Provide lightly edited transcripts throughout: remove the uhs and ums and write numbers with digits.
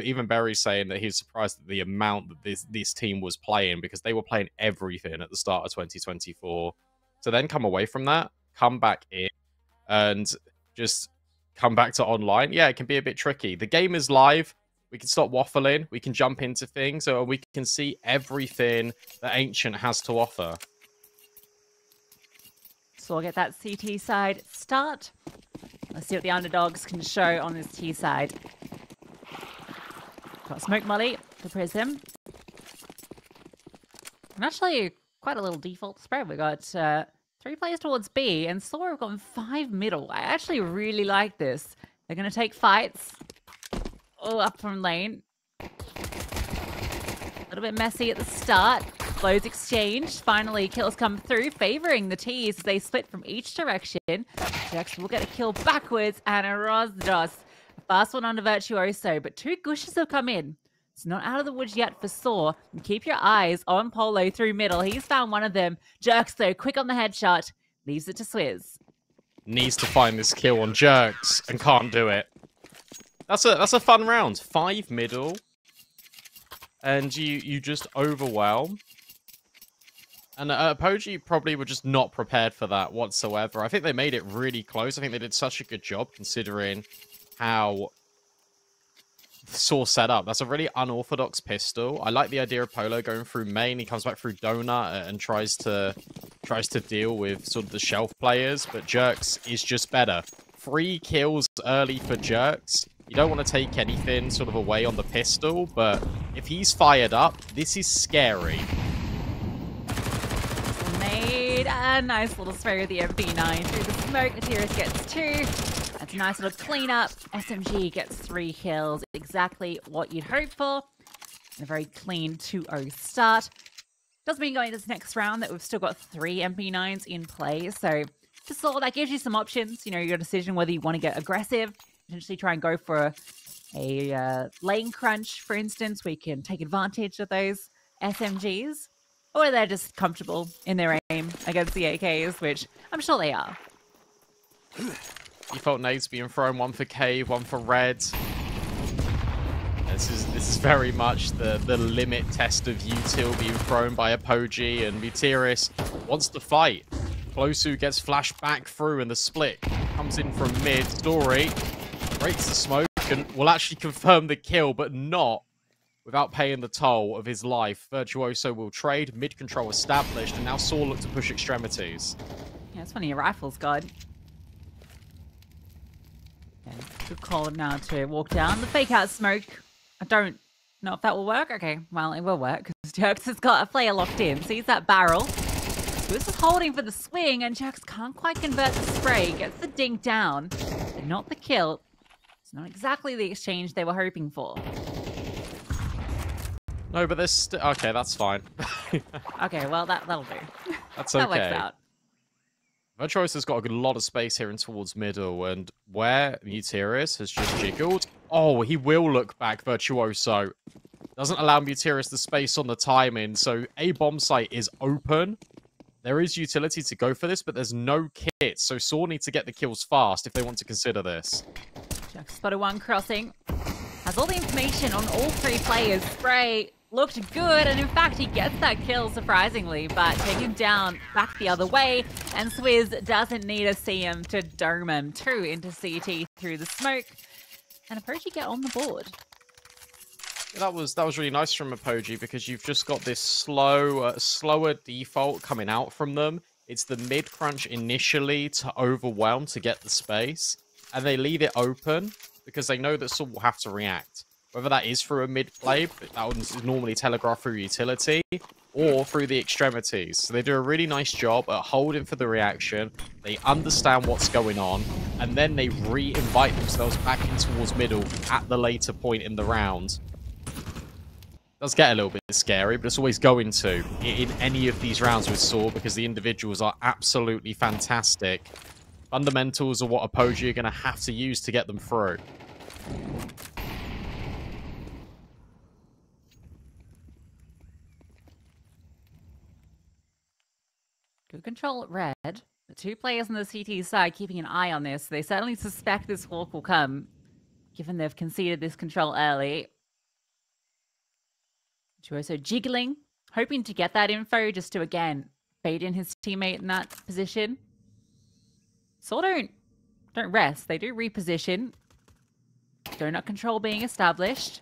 even Berry's saying that he's surprised at the amount that this team was playing, because they were playing everything at the start of 2024. So then come away from that, come back in, and just come back to online. Yeah, it can be a bit tricky. The game is live. We can stop waffling. We can jump into things, or we can see everything that Ancient has to offer. So we'll get that CT side start. Let's see what the underdogs can show on this T side. Got Smoke Molly for Prism. And actually, quite a little default spread. We got 3 players towards B, and sAw have gotten 5 middle. I actually really like this. They're going to take fights. Oh, up from lane. A little bit messy at the start. Blows exchanged. Finally, kills come through, favoring the T's as they split from each direction. Jax will get a kill backwards, and a Rosdos. A fast one under Virtuoso, but 2 Gushes have come in. It's not out of the woods yet for sAw. And keep your eyes on Polo through middle. He's found one of them. Jerks, though, quick on the headshot. Leaves it to Swizz. Needs to find this kill on Jerks and can't do it. That's a fun round. 5 middle. And you just overwhelm. And Apogee probably were just not prepared for that whatsoever. I think they made it really close. I think they did such a good job considering how sAw set up. That's a really unorthodox pistol. I like the idea of Polo going through main. He comes back through Donut and tries to deal with sort of the shelf players, but Jerks is just better. 3 kills early for Jerks. You don't want to take anything sort of away on the pistol, but if he's fired up, this is scary. Made a nice little spray with the MP9 through the smoke. Materis gets 2. That's a nice little cleanup. SMG gets 3 kills. Exactly what you'd hope for. And a very clean 2-0 start. Doesn't mean going into this next round that we've still got 3 MP9s in play. So for sAw, that gives you some options. You know, your decision whether you want to get aggressive, potentially try and go for a lane crunch, for instance, where you can take advantage of those SMGs. Or they're just comfortable in their aim against the AKs, which I'm sure they are. Default nades being thrown, 1 for Cave, 1 for Red. This is very much the limit test of util being thrown by Apogee, and Materis wants to fight. Closu gets flashed back through, and the split comes in from mid. Story breaks the smoke and will actually confirm the kill, but not without paying the toll of his life. Virtuoso will trade, mid control established, and now sAw look to push extremities. Yeah, it's funny, your rifle's gone. Okay, good call now to walk down. The fake out smoke, I don't know if that will work. Okay, well, it will work, because Jerks has got a player locked in. Sees that barrel. This is holding for the swing, and Jerks can't quite convert the spray. Gets the dink down, but not the kill. It's not exactly the exchange they were hoping for. No, but there's okay, that's fine. Okay, well, that'll do. That's okay. That works out. Virtuoso's got a lot of space here and towards middle, and where Materis has just jiggled. Oh, he will look back, Virtuoso. Doesn't allow Materis the space on the timing, so a bomb site is open. There is utility to go for this, but there's no kit, so sAw need to get the kills fast if they want to consider this. Jack spotted 1 crossing. Has all the information on all 3 players. Spray looked good, and in fact, he gets that kill, surprisingly, but take him down back the other way, and Swizz doesn't need a CM to dome him. 2 into CT through the smoke, and Apogee get on the board. That was really nice from Apogee, because you've just got this slower default coming out from them. It's the mid crunch initially to overwhelm to get the space, and they leave it open because they know that sAw will have to react. Whether that is through a mid play, that would normally telegraph through utility, or through the extremities. So they do a really nice job at holding for the reaction. They understand what's going on, and then they re-invite themselves back in towards middle at the later point in the round. It does get a little bit scary, but it's always going to in any of these rounds with sAw, because the individuals are absolutely fantastic. Fundamentals are what Apogee are going to have to use to get them through. Good control at red. The 2 players on the CT side keeping an eye on this. They certainly suspect this walk will come, given they've conceded this control early. Virtuoso jiggling, hoping to get that info just to, again, bait in his teammate in that position. sAw don't rest. They do reposition. Donut control being established.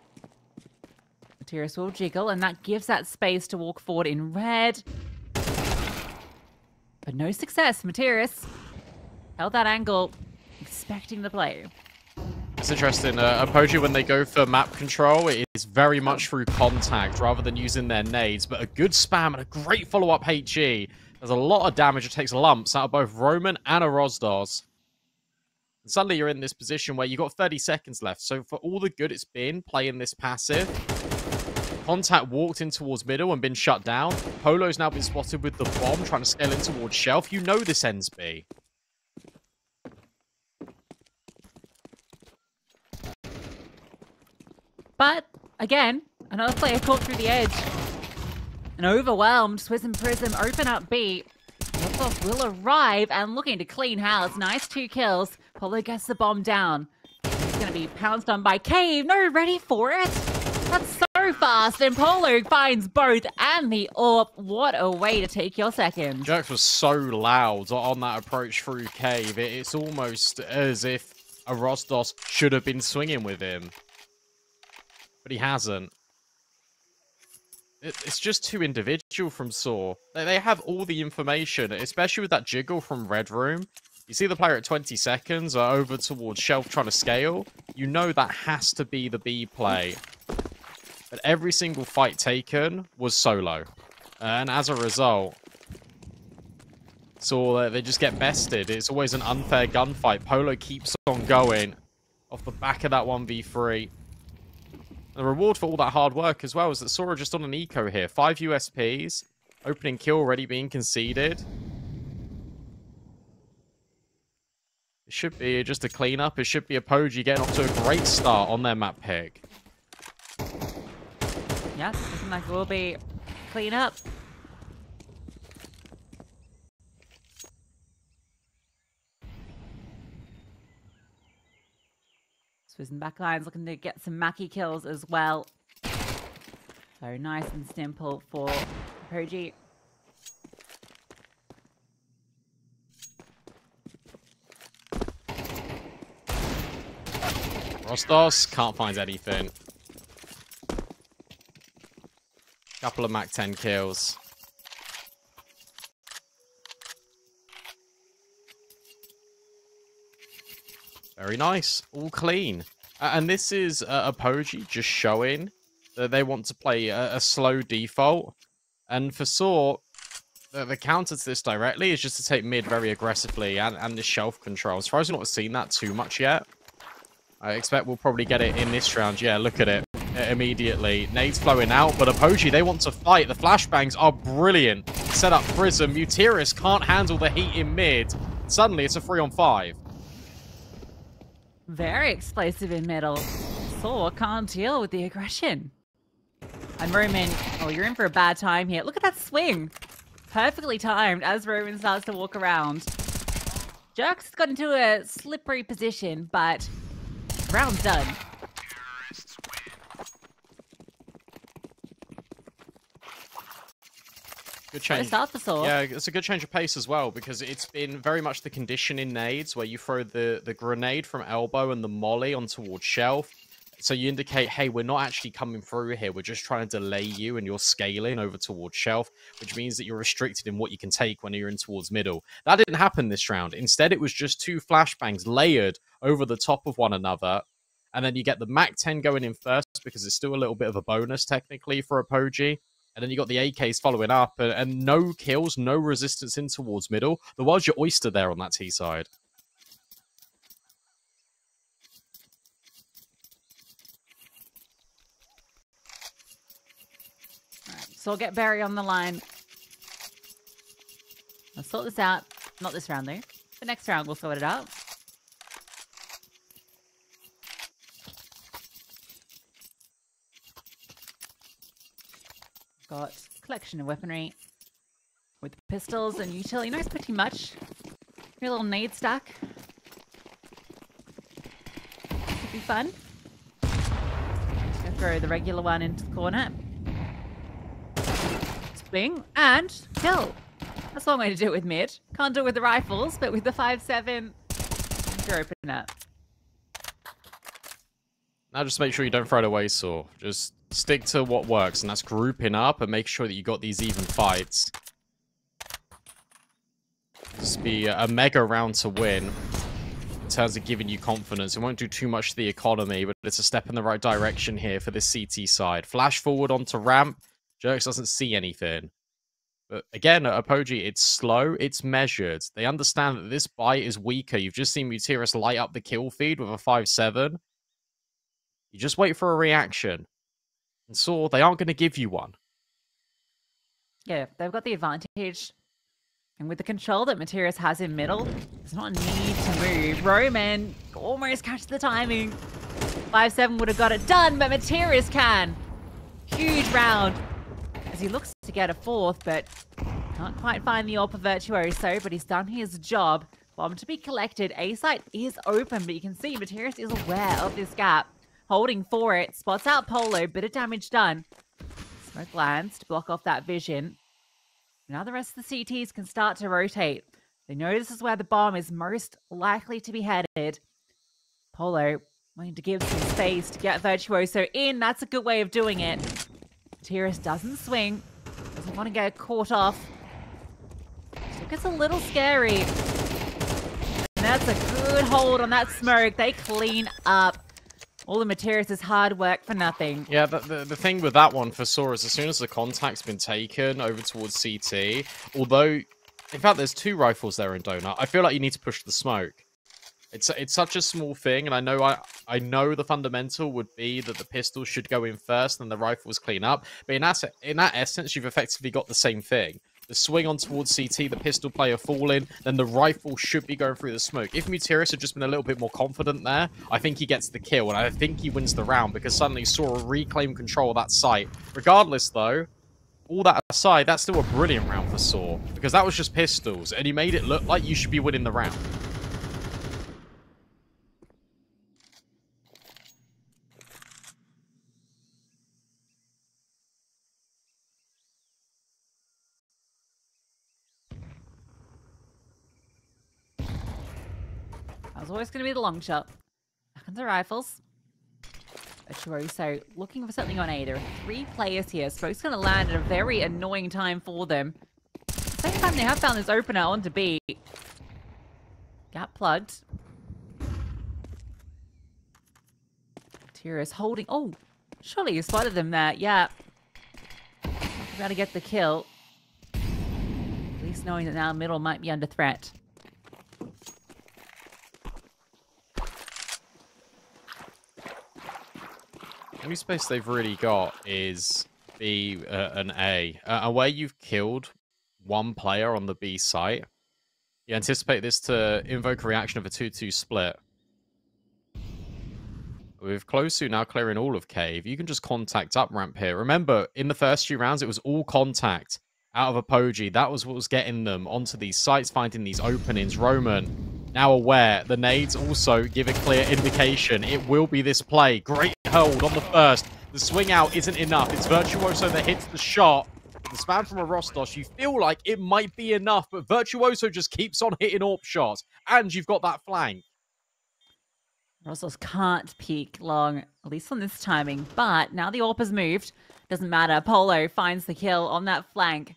Materis will jiggle, and that gives that space to walk forward in red. But no success. Materis held that angle, expecting the play. It's interesting. Apogee, when they go for map control, it is very much through contact rather than using their nades. But a good spam and a great follow-up HE. There's a lot of damage. It takes lumps out of both Roman and a Rosdos. And suddenly you're in this position where you've got 30 seconds left. So for all the good it's been playing this passive, Contact walked in towards middle and been shut down. Polo's now been spotted with the bomb, trying to scale in towards Shelf. You know this ends B. But, again, another player caught through the edge. An overwhelmed Swizz and Prism open up B. Lopov will arrive and looking to clean house. Nice 2 kills. Polo gets the bomb down. He's going to be pounced on by Cave. No, ready for it? That's so fast. And Polo finds both and the AWP. What a way to take your second. Jerks was so loud on that approach through Cave. It's almost as if a Rosdos should have been swinging with him. But he hasn't. It's just too individual from sAw. They have all the information, especially with that jiggle from Red Room. You see the player at 20 seconds over towards Shelf trying to scale. You know that has to be the B play. But every single fight taken was solo. And as a result, sAw, they just get bested. It's always an unfair gunfight. Polo keeps on going off the back of that 1v3. The reward for all that hard work as well is that sAw are just on an eco here. 5 USPs. Opening kill already being conceded. It should be just a cleanup. It should be Apogee getting off to a great start on their map pick. Yeah, looking like it will be clean up. Swizz and backlines looking to get some Mackie kills as well. So nice and simple for Apogee. Rosdos can't find anything. Couple of Mac 10 kills. Very nice. All clean. And this is Apogee just showing that they want to play a slow default. And for sAw, the counter to this directly is just to take mid very aggressively and the shelf control. As far as we've not seen that too much yet, I expect we'll probably get it in this round. Yeah, look at it. Immediately. Nades flowing out, but Apogee, they want to fight. The flashbangs are brilliant. Set up Prism. Mutiris can't handle the heat in mid. Suddenly, it's a 3-on-5. Very explosive in middle. sAw can't deal with the aggression. And Roman, oh, you're in for a bad time here. Look at that swing. Perfectly timed as Roman starts to walk around. Jerks got into a slippery position, but round's done. Good change. Start for sAw. Yeah, it's a good change of pace as well, because it's been very much the condition in nades where you throw the grenade from elbow and the molly on towards shelf. So you indicate, hey, we're not actually coming through here. We're just trying to delay you and you're scaling over towards shelf, which means that you're restricted in what you can take when you're in towards middle. That didn't happen this round. Instead, it was just 2 flashbangs layered over the top of one another. And then you get the Mac 10 going in first because it's still a little bit of a bonus technically for Apogee. And then you got the AKs following up, and no kills, no resistance in towards middle. The world's your oyster there on that T side. All right, so we'll get Barry on the line. Let's sort this out. Not this round, though. The next round, we'll sort it out. Got collection of weaponry with pistols and utility. Nice, pretty much. Your little nade stack. Could be fun. Go throw the regular one into the corner. Swing and kill. That's one way to do it with mid. Can't do it with the rifles, but with the 5.7, you're open up. Now just make sure you don't throw it away, sAw. Just stick to what works, and that's grouping up and make sure that you got these even fights. This will be a mega round to win in terms of giving you confidence. It won't do too much to the economy, but it's a step in the right direction here for this CT side. Flash forward onto ramp. Jerks doesn't see anything. But again, at Apogee, it's slow, it's measured. They understand that this bite is weaker. You've just seen Mutirus light up the kill feed with a 5.7. You just wait for a reaction. And sAw, they aren't going to give you one. Yeah, they've got the advantage. And with the control that Mutirus has in middle, there's not a need to move. Roman almost catches the timing. 5.7 would have got it done, but Mutirus can. Huge round. As he looks to get a fourth, but can't quite find the AWP of Virtuoso, but he's done his job. Bomb to be collected. A site is open, but you can see Mutirus is aware of this gap. Holding for it. Spots out Polo. Bit of damage done. Smoke lands to block off that vision. Now the rest of the CTs can start to rotate. They know this is where the bomb is most likely to be headed. Polo wanting to give some space to get Virtuoso in. That's a good way of doing it. Mutirus doesn't swing. Doesn't want to get caught off. Still gets a little scary. And that's a good hold on that smoke. They clean up. All the Mutirus is hard work for nothing. Yeah, the thing with that one for sAw is as soon as the contact's been taken over towards CT, although, in fact, there's 2 rifles there in Donut, I feel like you need to push the smoke. It's such a small thing, and I know the fundamental would be that the pistol should go in first and the rifles clean up, but in that essence, you've effectively got the same thing. The swing on towards CT, the pistol player falling, then the rifle should be going through the smoke. If Mutirus had just been a little bit more confident there, I think he gets the kill, and I think he wins the round, because suddenly sAw reclaim control of that site. Regardless, though, all that aside, that's still a brilliant round for sAw, because that was just pistols, and he made it look like you should be winning the round. That was always going to be the long shot. Back into rifles. Virtuoso looking for something on A. There are 3 players here. Smoke's going to land at a very annoying time for them. At the same time, they have found this opener onto B. Gap plugged. Mutirus holding. Oh, surely you spotted them there. Yeah. Got to get the kill. At least knowing that now middle might be under threat. The only space they've really got is B and A. And where you've killed one player on the B site, you anticipate this to invoke a reaction of a 2-2 split. With Closu now clearing all of Cave, you can just contact up ramp here. Remember, in the first few rounds, it was all contact out of Apogee. That was what was getting them onto these sites, finding these openings. Roman, now aware. The nades also give a clear indication. It will be this play. Great hold on the first. The swing out isn't enough. It's Virtuoso that hits the shot. The spam from a Rostos, you feel like it might be enough, but Virtuoso just keeps on hitting AWP shots. And you've got that flank. Rostos can't peek long, at least on this timing. But now the AWP has moved. Doesn't matter. Polo finds the kill on that flank.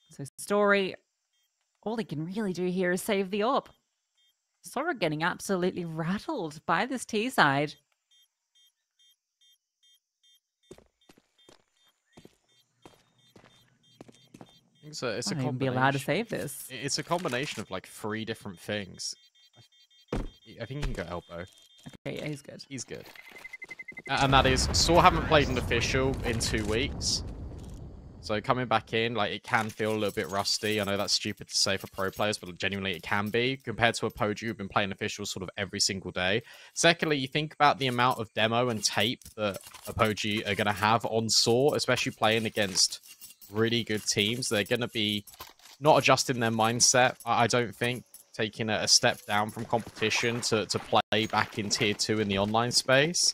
So Story, all he can really do here is save the AWP. Sora getting absolutely rattled by this T side. It's a I won't even be allowed to save this. It's a combination of like 3 different things. I think he can go elbow. Okay, yeah, he's good. He's good. And that is, sAw haven't played an official in 2 weeks. So coming back in, like, it can feel a little bit rusty. I know that's stupid to say for pro players, but genuinely it can be. Compared to Apogee, who've been playing officials sort of every single day. Secondly, you think about the amount of demo and tape that Apogee are going to have on sAw, especially playing against really good teams. They're going to be not adjusting their mindset, I don't think. Taking a step down from competition to play back in tier 2 in the online space.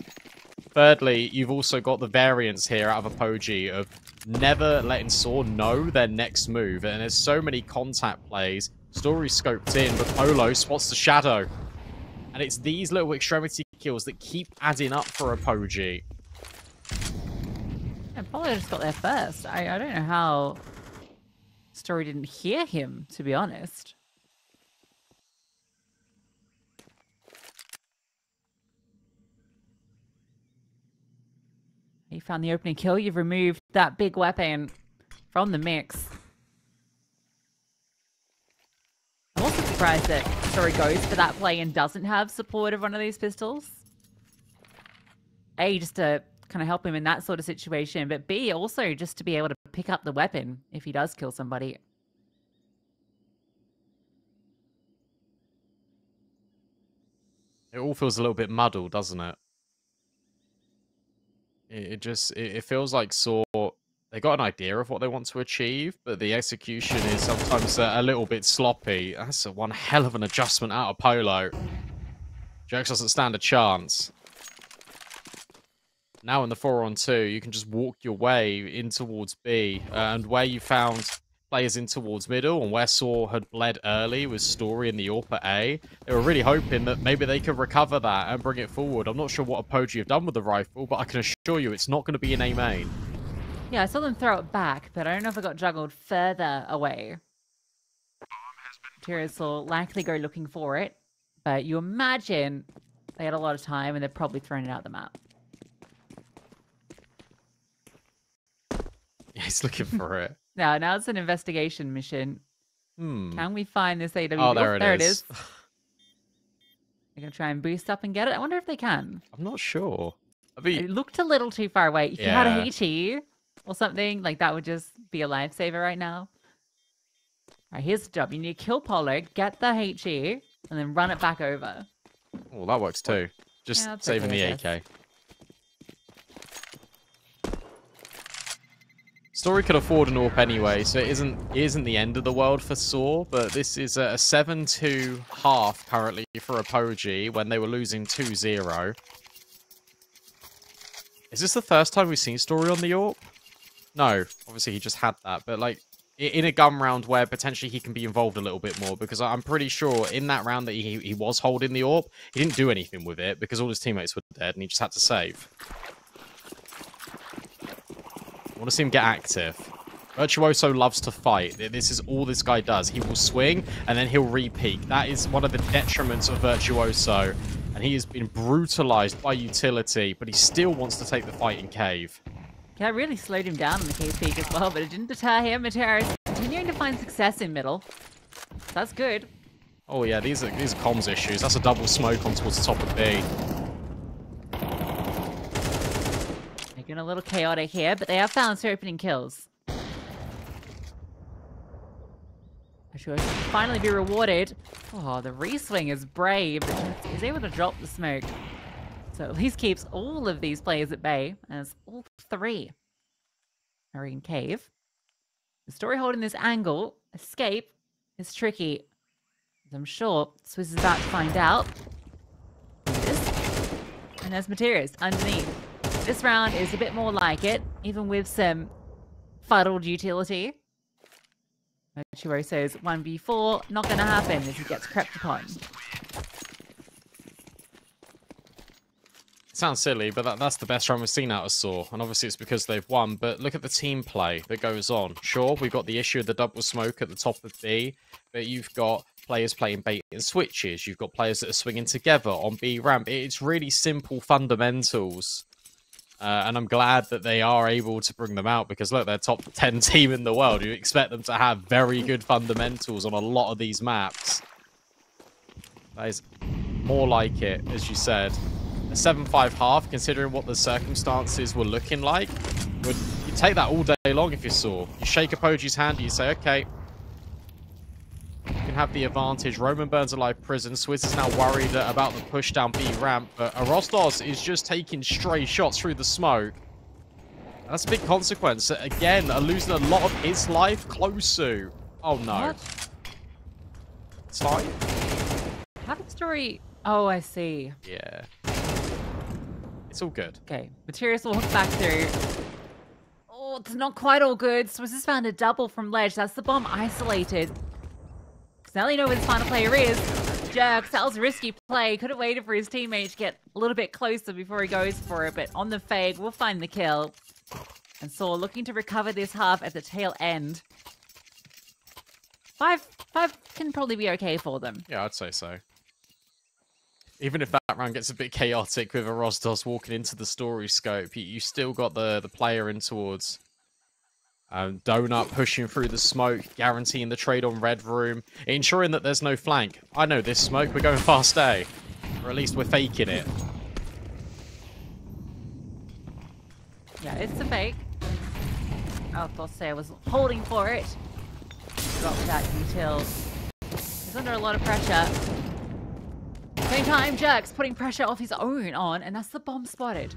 Thirdly, you've also got the variance here out of Apogee of never letting sAw know their next move. And there's so many contact plays. Story scoped in, but Polo spots the shadow. And it's these little extremity kills that keep adding up for Apogee. And Polo just got there first. I don't know how Story didn't hear him, to be honest. You found the opening kill. You've removed that big weapon from the mix. I'm also surprised that Story goes for that play and doesn't have support of one of these pistols. A, just to kind of help him in that sort of situation, but B, also just to be able to pick up the weapon if he does kill somebody. It all feels a little bit muddled, doesn't it? It feels like sAw, they got an idea of what they want to achieve, but the execution is sometimes a little bit sloppy. That's one hell of an adjustment out of Polo. Jerks doesn't stand a chance. Now in the 4-on-2, you can just walk your way in towards B, and where you found players in towards middle, and where sAw had bled early with Story in the AWP at A, they were really hoping that maybe they could recover that and bring it forward. I'm not sure what Apogee have done with the rifle, but I can assure you it's not going to be in A main. Yeah, I saw them throw it back, but I don't know if it got juggled further away. Materials will likely go looking for it, but you imagine they had a lot of time and they're probably thrown it out the map. Yeah, he's looking for it. Now it's an investigation mission. Can we find this AW? Oh, there it is. They're going to try and boost up and get it. I wonder if they can. I'm not sure. It looked a little too far away. If you had a HE or something, like that would just be a lifesaver right now. All right, here's the job. You need to kill Polo, get the HE, and then run it back over. Oh, that works too. Just saving the AK. Story could afford an AWP anyway, so it isn't the end of the world for sAw, but this is a 7-2 half currently for Apogee when they were losing 2-0. Is this the first time we've seen Story on the AWP? No, obviously he just had that, but like in a gun round where potentially he can be involved a little bit more, because I'm pretty sure in that round that he was holding the AWP, he didn't do anything with it because all his teammates were dead and he just had to save. I want to see him get active. Virtuoso loves to fight. This is all this guy does. He will swing and then he'll re-peek. That is one of the detriments of Virtuoso. And he has been brutalized by utility, but he still wants to take the fight in cave. Yeah, it really slowed him down in the cave peak as well, but it didn't deter him. Matera is continuing to find success in middle. That's good. Oh yeah, these are comms issues. That's a double smoke on towards the top of B. Making a little chaotic here, but they have found some opening kills. Sure, finally be rewarded. Oh, the re-swing is brave, but he's able to drop the smoke. So at least keeps all of these players at bay, as all three are in cave. The Story holding this angle, escape, is tricky. As I'm sure Swiss is about to find out. And there's Materials underneath. This round is a bit more like it, even with some fuddled utility. Virtuoso's 1v4, not going to happen as he gets crept upon. It sounds silly, but that's the best run we've seen out of sAw. And obviously it's because they've won, but look at the team play that goes on. Sure, we've got the issue of the double smoke at the top of B, but you've got players playing bait and switches. You've got players that are swinging together on B ramp. It's really simple fundamentals. And I'm glad that they are able to bring them out because, look, they're top 10 team in the world. You expect them to have very good fundamentals on a lot of these maps. That is more like it, as you said. A 7-5 half, considering what the circumstances were looking like. You take that all day long if you saw. You shake Apogee's hand and you say, okay, you can have the advantage. Roman burns alive prison. Swizz is now worried about the push down B ramp, but Arostos is just taking stray shots through the smoke. And that's a big consequence. Again, losing a lot of his life. Close to. Oh no. What? It's fine. How did Story... Oh, I see. Yeah. It's all good. Okay, Materials will hook back through. Oh, it's not quite all good. Swiss has found a double from ledge. That's the bomb isolated. So now they know where the final player is. Jerks, that was a risky play. Could have waited for his teammate to get a little bit closer before he goes for it. But on the fade, we'll find the kill. And sAw looking to recover this half at the tail end. Five can probably be okay for them. Yeah, I'd say so. Even if that round gets a bit chaotic with a Rosdos walking into the story scope, you still got the player in towards. Donut pushing through the smoke, guaranteeing the trade on red room, ensuring that there's no flank. I know this smoke, we're going fast A. Or at least we're faking it. Yeah, it's a fake. I thought I was holding for it. Drop that util. He's under a lot of pressure. Same time, Jerks putting pressure off his own on, and that's the bomb spotted.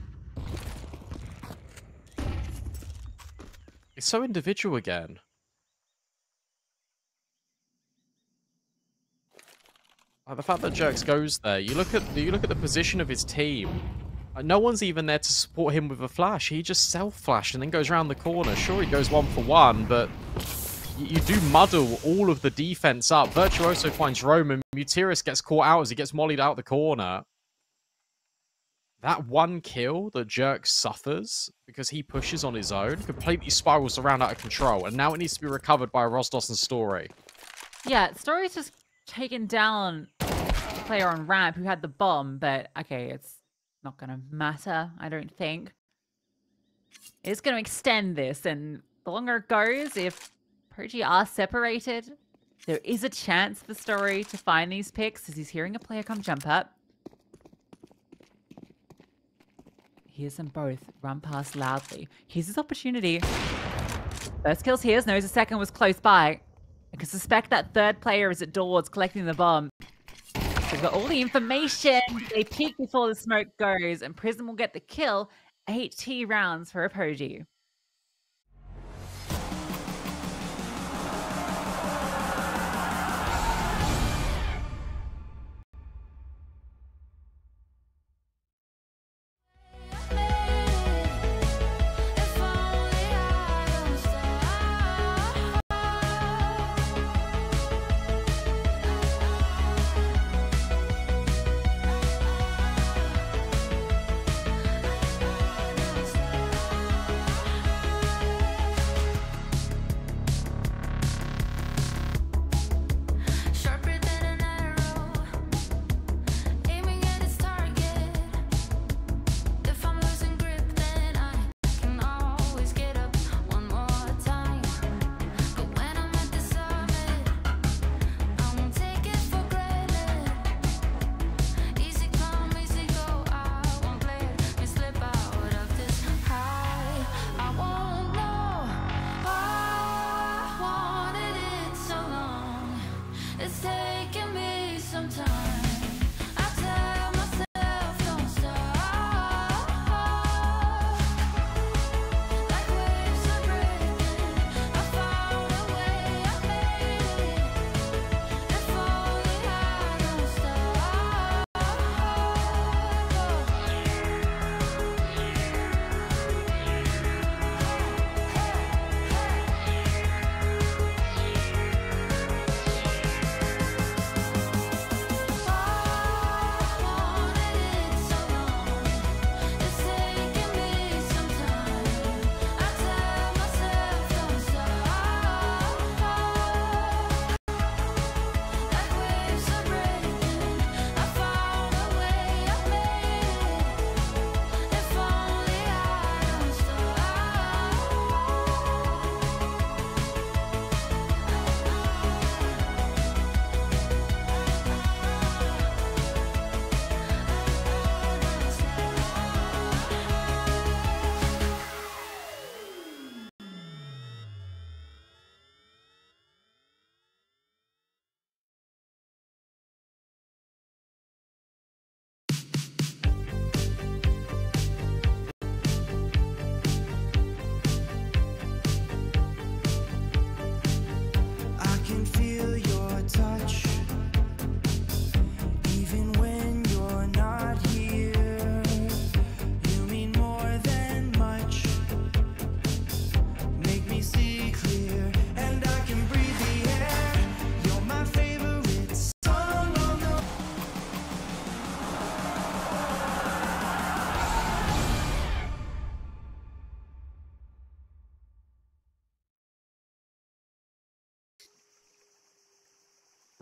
It's so individual again. Like the fact that Jerks goes there, you look at the position of his team. No one's even there to support him with a flash. He just self-flashed and then goes around the corner. Sure, he goes 1-for-1, but you do muddle all of the defense up. Virtuoso finds Rome, and Mutiris gets caught out as he gets mollied out the corner. That one kill that Jerk suffers because he pushes on his own completely spirals around out of control, and now it needs to be recovered by Rosdos and Story. Yeah, Story's just taken down the player on ramp who had the bomb, but okay, it's not going to matter, I don't think. It's going to extend this, and the longer it goes, if Apogee are separated, there is a chance for Story to find these picks as he's hearing a player come jump up. Hears them both run past loudly. Here's his opportunity. First kills here, knows the second was close by. I can suspect that third player is at doors collecting the bomb. They've got all the information. They peek before the smoke goes, and Prism will get the kill. 8 rounds for Apogee.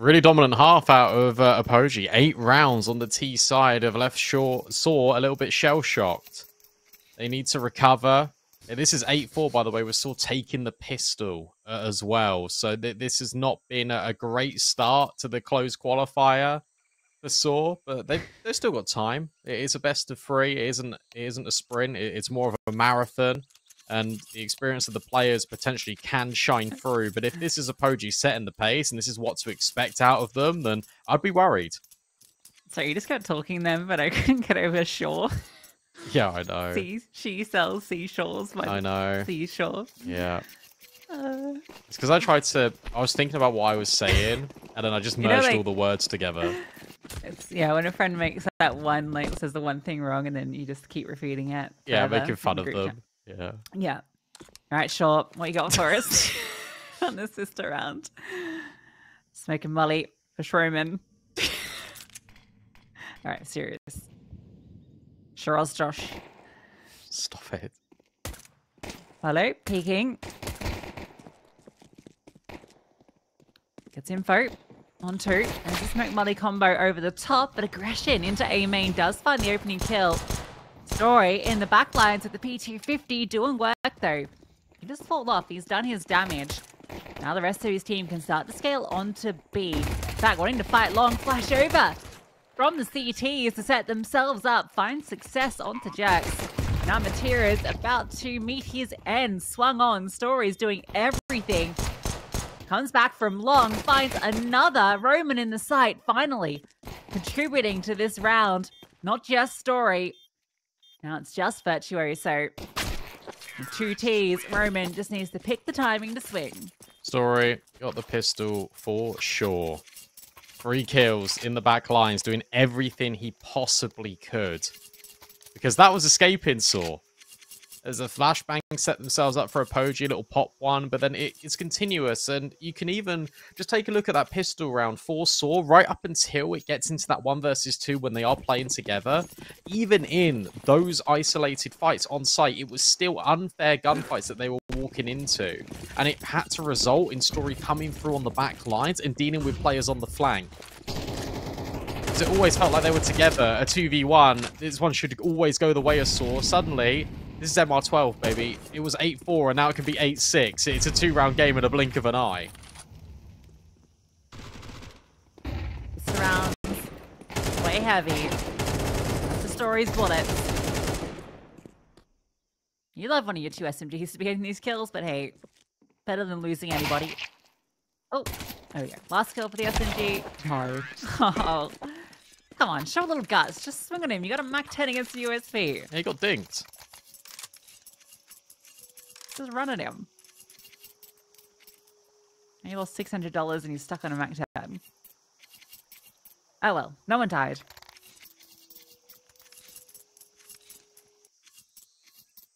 Really dominant half out of Apogee. 8 rounds on the T side of left short. Saw a little bit shell-shocked. They need to recover. Yeah, this is 8-4, by the way. We're still taking the pistol as well. So this has not been a great start to the closed qualifier for sAw, but they've still got time. It is a best of 3. It isn't a sprint. It's more of a marathon. And the experience of the players potentially can shine through. But if this is Apogee setting the pace and this is what to expect out of them, then I'd be worried. So you just kept talking them, but I couldn't get over shore. Yeah, I know. She sells seashores. I know. Seashore. Yeah. It's because I was thinking about what I was saying, and then I just merged all the words together. Yeah, when a friend makes that one, like, says the one thing wrong, and then you just keep repeating it. Yeah, making fun of them. Yeah. Yeah. All right, Shaw, what you got for us on the sister round? Smoking Molly for Shroman. All right, serious. Shiraz Josh. Stop it. Hello, peeking. Gets info. On 2. There's a Smoke Molly combo over the top, but aggression into A main does find the opening kill. Story in the back lines at the P250 doing work though. He just fall off. He's done his damage. Now the rest of his team can start to scale onto B. In fact, wanting to fight long, flash over from the CTs to set themselves up. Find success onto Jax. Now Matera's about to meet his end. Swung on. Story's doing everything. Comes back from long, finds another Roman in the site, finally contributing to this round. Not just Story. Now it's just Virtuoso. 2 Ts. Roman just needs to pick the timing to swing. Story got the pistol for sure. 3 kills in the back lines, doing everything he possibly could. Because that was escaping sAw. There's a flashbang set themselves up for Apogee, a little pop one, but then it's continuous. And you can even just take a look at that pistol round for sAw right up until it gets into that 1 versus 2 when they are playing together. Even in those isolated fights on site, it was still unfair gunfights that they were walking into. And it had to result in Story coming through on the back lines and dealing with players on the flank. Because it always felt like they were together, a 2v1. This one should always go the way of sAw. Suddenly, this is MR12, baby. It was 8-4, and now it can be 8-6. It's a 2-round game in a blink of an eye. This round's way heavy. That's the Story's bullets. You love one of your 2 SMGs to be getting these kills, but hey, better than losing anybody. Oh, there we go. Last kill for the SMG. No. Oh, come on, show a little guts. Just swing on him. You got a Mac 10 against the USP. Yeah, he got dinked. Just run at him. And he lost $600 and he's stuck on a Mac 10. Oh well, no one died.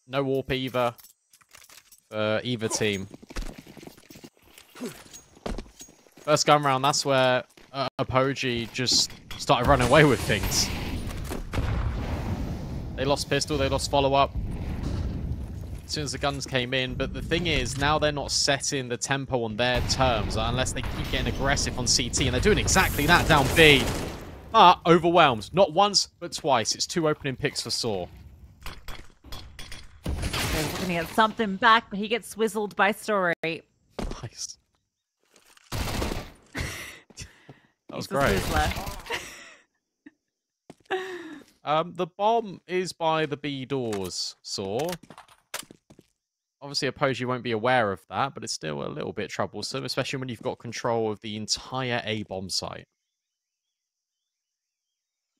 No warp either for either team. First gun round, that's where Apogee just started running away with things. They lost pistol, they lost follow-up as soon as the guns came in, but the thing is, now they're not setting the tempo on their terms unless they keep getting aggressive on CT, and they're doing exactly that down B. But overwhelmed, not once, but twice. It's 2 opening picks for sAw. He's looking to get something back, but he gets swizzled by Story. Nice. That was great. The bomb is by the B doors, sAw. Obviously, Apogee won't be aware of that, but it's still a little bit troublesome, especially when you've got control of the entire A bomb site.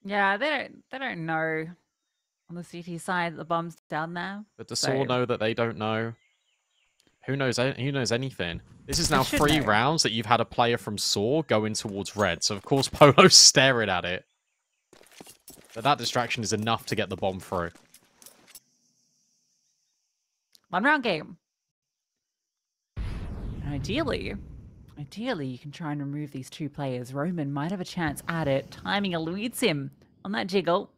Yeah, they don't know on the CT side that the bomb's down there. But does sAw know that they don't know? Who knows anything? This is now 3 rounds that you've had a player from sAw going towards red, so of course Polo's staring at it. But that distraction is enough to get the bomb through. 1-round game. And ideally, you can try and remove these 2 players. Roman might have a chance at it. Timing eludes him on that jiggle.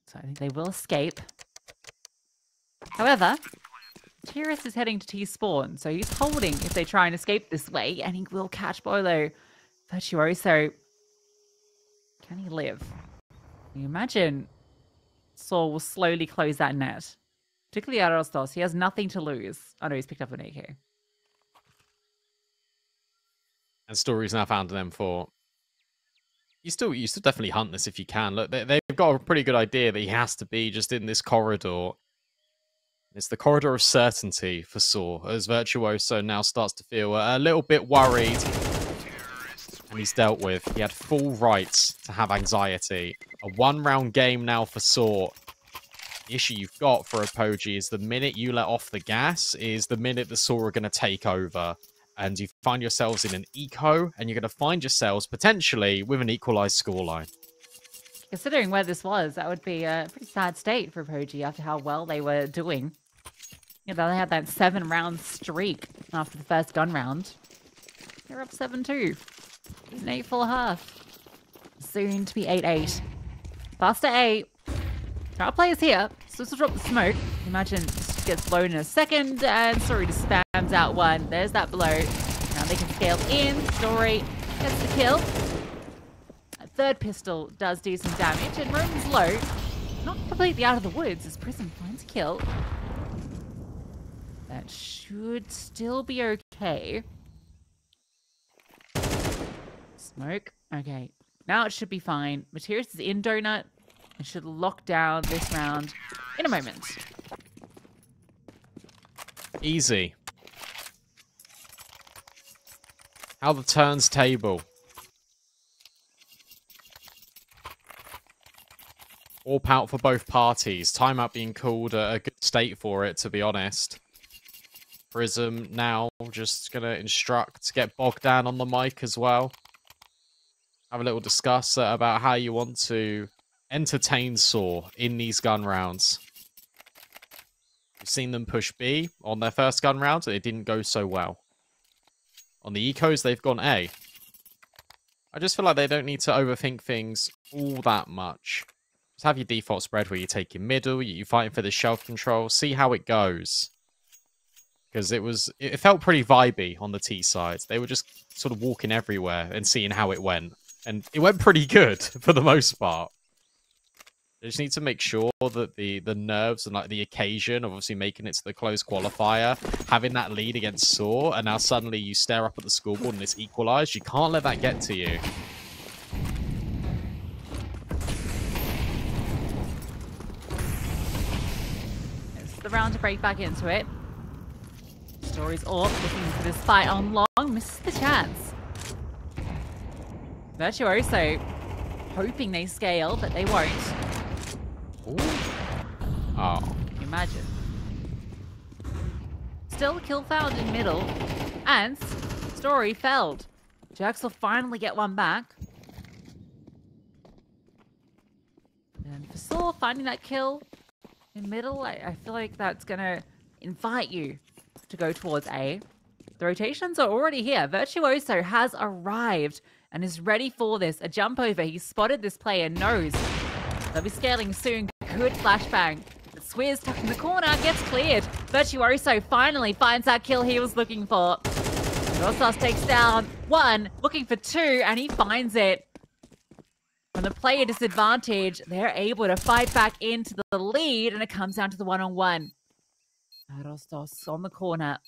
So I think they will escape. However, Tyrus is heading to T-spawn, so he's holding if they try and escape this way, and he will catch Bolo. Virtuoso, can he live? Can you imagine sAw will slowly close that net? Particularly Arostos, he has nothing to lose. Oh no, he's picked up an AK. And Story's now found an M4. You still definitely hunt this if you can. Look, they've got a pretty good idea that he has to be just in this corridor. It's the corridor of certainty for sAw, as Virtuoso now starts to feel a little bit worried. And he's dealt with. He had full rights to have anxiety. A one-round game now for sAw. The issue you've got for Apogee is the minute you let off the gas is the minute the sAw are going to take over. And you find yourselves in an eco, and you're going to find yourselves potentially with an equalized scoreline. Considering where this was, that would be a pretty sad state for Apogee after how well they were doing. Yeah, they had that 7-round streak after the first gun round. They're up 7-2. It's an 8-4 half. Soon to be 8-8. Faster 8. Crowd players here. So to drop the smoke. Imagine this gets blown in a second, and Story just spams out one. There's that blow. Now they can scale in. Story gets the kill. That third pistol does do some damage, and Roman's low. Not completely out of the woods as Prism finds a kill. That should still be okay. Smoke. Okay. Now it should be fine. Materius is in Donut. It should lock down this round in a moment. Easy. How the turns table. Warp out for both parties. Timeout being called a good state for it, to be honest. Prism now just going to instruct, get bogged down on the mic as well. Have a little discuss about how you want to entertain sAw in these gun rounds. We've seen them push B on their first gun round, and it didn't go so well. On the ecos, they've gone A. I just feel like they don't need to overthink things all that much. Just have your default spread where you take your middle, you're fighting for the shelf control, see how it goes. Because it felt pretty vibey on the T side. They were just sort of walking everywhere and seeing how it went. And it went pretty good for the most part. They just need to make sure that the nerves and like the occasion of obviously making it to the close qualifier, having that lead against sAw, and now suddenly you stare up at the scoreboard and it's equalized. You can't let that get to you. It's the round to break back into it. Story's off, looking for this fight on long, misses the chance. Virtuoso hoping they scale, but they won't. Ooh. Oh. Imagine. Still kill found in middle, and Story felled. Jerks will finally get one back. And for sAw, finding that kill in middle, I feel like that's gonna invite you to go towards A. The rotations are already here. Virtuoso has arrived and is ready for this. A jump over. He spotted this player, knows they'll be scaling soon. Good flashbang. But Swizz tucked in the corner, gets cleared. Virtuoso finally finds that kill he was looking for. Rosas takes down one, looking for two, and he finds it. From the player disadvantage, they're able to fight back into the lead, and it comes down to the one-on-one. Rosas on the corner,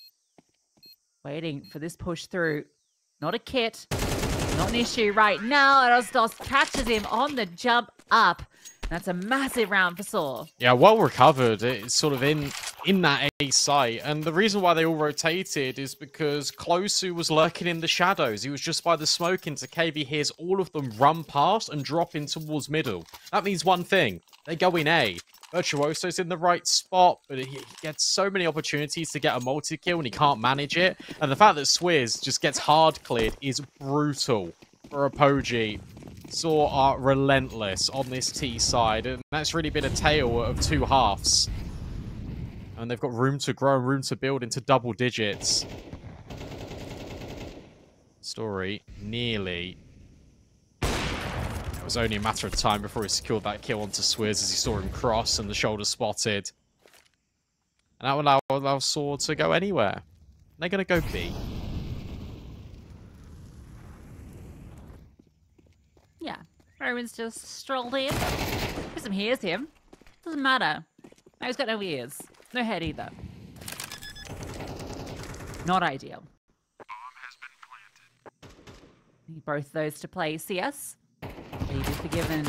waiting for this push through. Not a kit, not an issue right now. Rosas catches him on the jump up. That's a massive round for sAw. Yeah, well recovered. It's sort of in that A site. And the reason why they all rotated is because Closu was lurking in the shadows. He was just by the smoke into cave. He hears all of them run past and drop in towards middle. That means one thing. They go in A. Virtuoso's in the right spot, but he gets so many opportunities to get a multi-kill and he can't manage it. And the fact that Swizz just gets hard cleared is brutal for Apogee. sAw are relentless on this T side, and that's really been a tale of two halves. And they've got room to grow and room to build into double digits. Story nearly. It was only a matter of time before he secured that kill onto Swizz as he saw him cross and the shoulder spotted. And that will allow sAw to go anywhere. They're going to go B. Yeah. Roman's just strolled in. Prism hears him. Doesn't matter. No, he's got no ears. No head either. Not ideal. Need both those to play CS. You'd be forgiven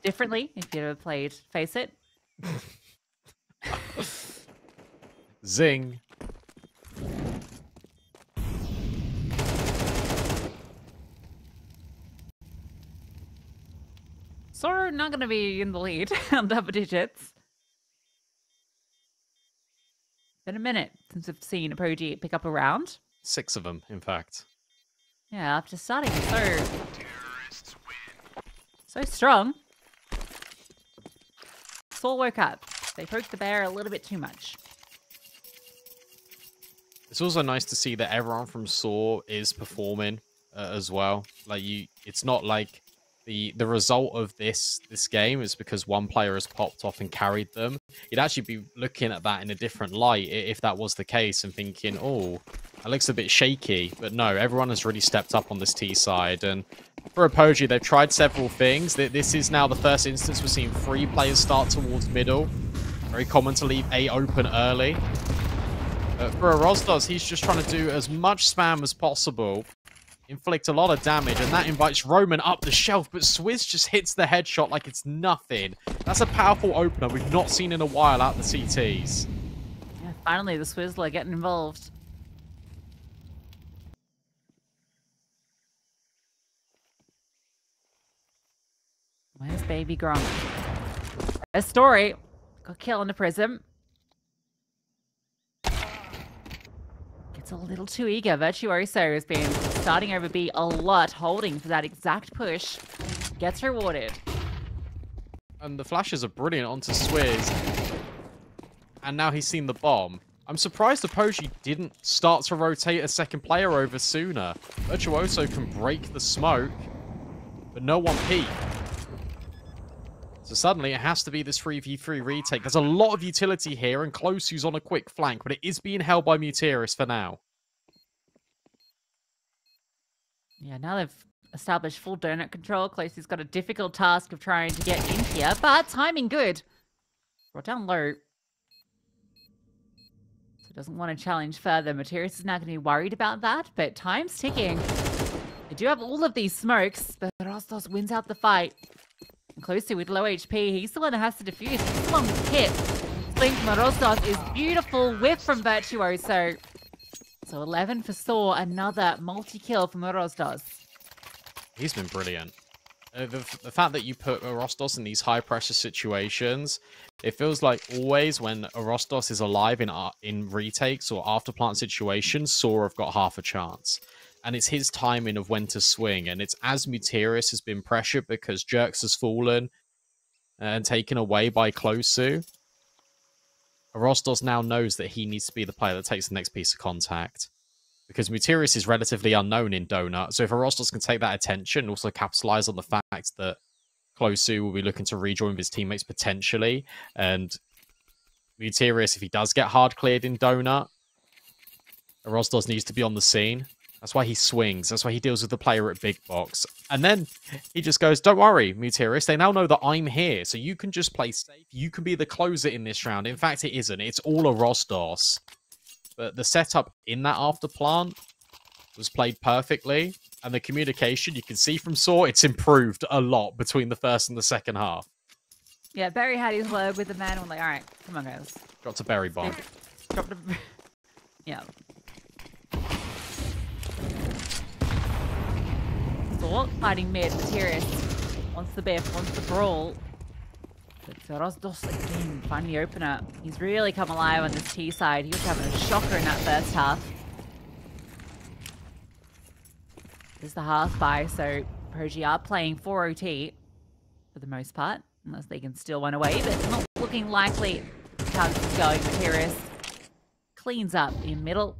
differently if you'd have played Face It. Zing. sAw not going to be in the lead on double digits. Been a minute since I've seen Apogee pick up a round. 6 of them, in fact. Yeah, after starting so strong. sAw woke up. They poked the bear a little bit too much. It's also nice to see that everyone from sAw is performing as well. Like it's not like the result of this game is because one player has popped off and carried them. You'd actually be looking at that in a different light if that was the case and thinking, oh, that looks a bit shaky. But no, everyone has really stepped up on this T side. And for Apogee, they've tried several things. This is now the first instance we're seeing 3 players start towards middle. Very common to leave A open early. For Rosdos, he's just trying to do as much spam as possible. Inflict a lot of damage, and that invites Roman up the shelf, but Swizz just hits the headshot like it's nothing. That's a powerful opener we've not seen in a while out the CTs. Yeah, finally the Swizzler getting involved. Where's Baby Gronk? A story. Got kill on the Prism. Gets a little too eager. Virtuoso has been starting over B a lot, holding for that exact push. Gets rewarded. And the flashes are brilliant onto Swizz. And now he's seen the bomb. I'm surprised Apogee didn't start to rotate a second player over sooner. Virtuoso can break the smoke, but no one peeked. So suddenly it has to be this 3v3 retake. There's a lot of utility here, and Close who's on a quick flank, but it is being held by Muteris for now. Yeah, now they've established full donut control. Close's got a difficult task of trying to get in here, but timing good. Brought down low. So doesn't want to challenge further. Muteris is now going to be worried about that, but time's ticking. They do have all of these smokes, but Rostos wins out the fight. Close with low HP, he's the one that has to defuse. He's the one with hit. Blink from Rostos is beautiful. Whip from Virtuoso. So 11 for sAw, another multi-kill from Rostos. He's been brilliant. The fact that you put Rostos in these high-pressure situations, it feels like always when Rostos is alive in retakes or after-plant situations, sAw have got half a chance. And it's his timing of when to swing. And it's as Muteris has been pressured because Jerks has fallen and taken away by Closu. Rostos now knows that he needs to be the player that takes the next piece of contact. Because Muteris is relatively unknown in Donut. So if Rostos can take that attention and also capitalize on the fact that Closu will be looking to rejoin with his teammates potentially. And Muteris, if he does get hard cleared in Donut, Rostos needs to be on the scene. That's why he swings. That's why he deals with the player at big box. And then he just goes, don't worry, Muteris. They now know that I'm here. So you can just play safe. You can be the closer in this round. In fact, it isn't. It's all a Rostos. But the setup in that after plant was played perfectly. And the communication, you can see from sAw, it's improved a lot between the first and the second half. Yeah, Barry had his word with the man. We're like, all right, come on, guys. Dropped a berry bomb. Dropped a... Yeah. sAw fighting mid. Muteris wants the biff, wants the brawl. But Rostos again, finding the opener. He's really come alive on this T side. He was having a shocker in that first half. This is the half buy, so Apogee are playing 4 OT for the most part, unless they can steal one away, but it's not looking likely how this is going. Muteris cleans up in middle.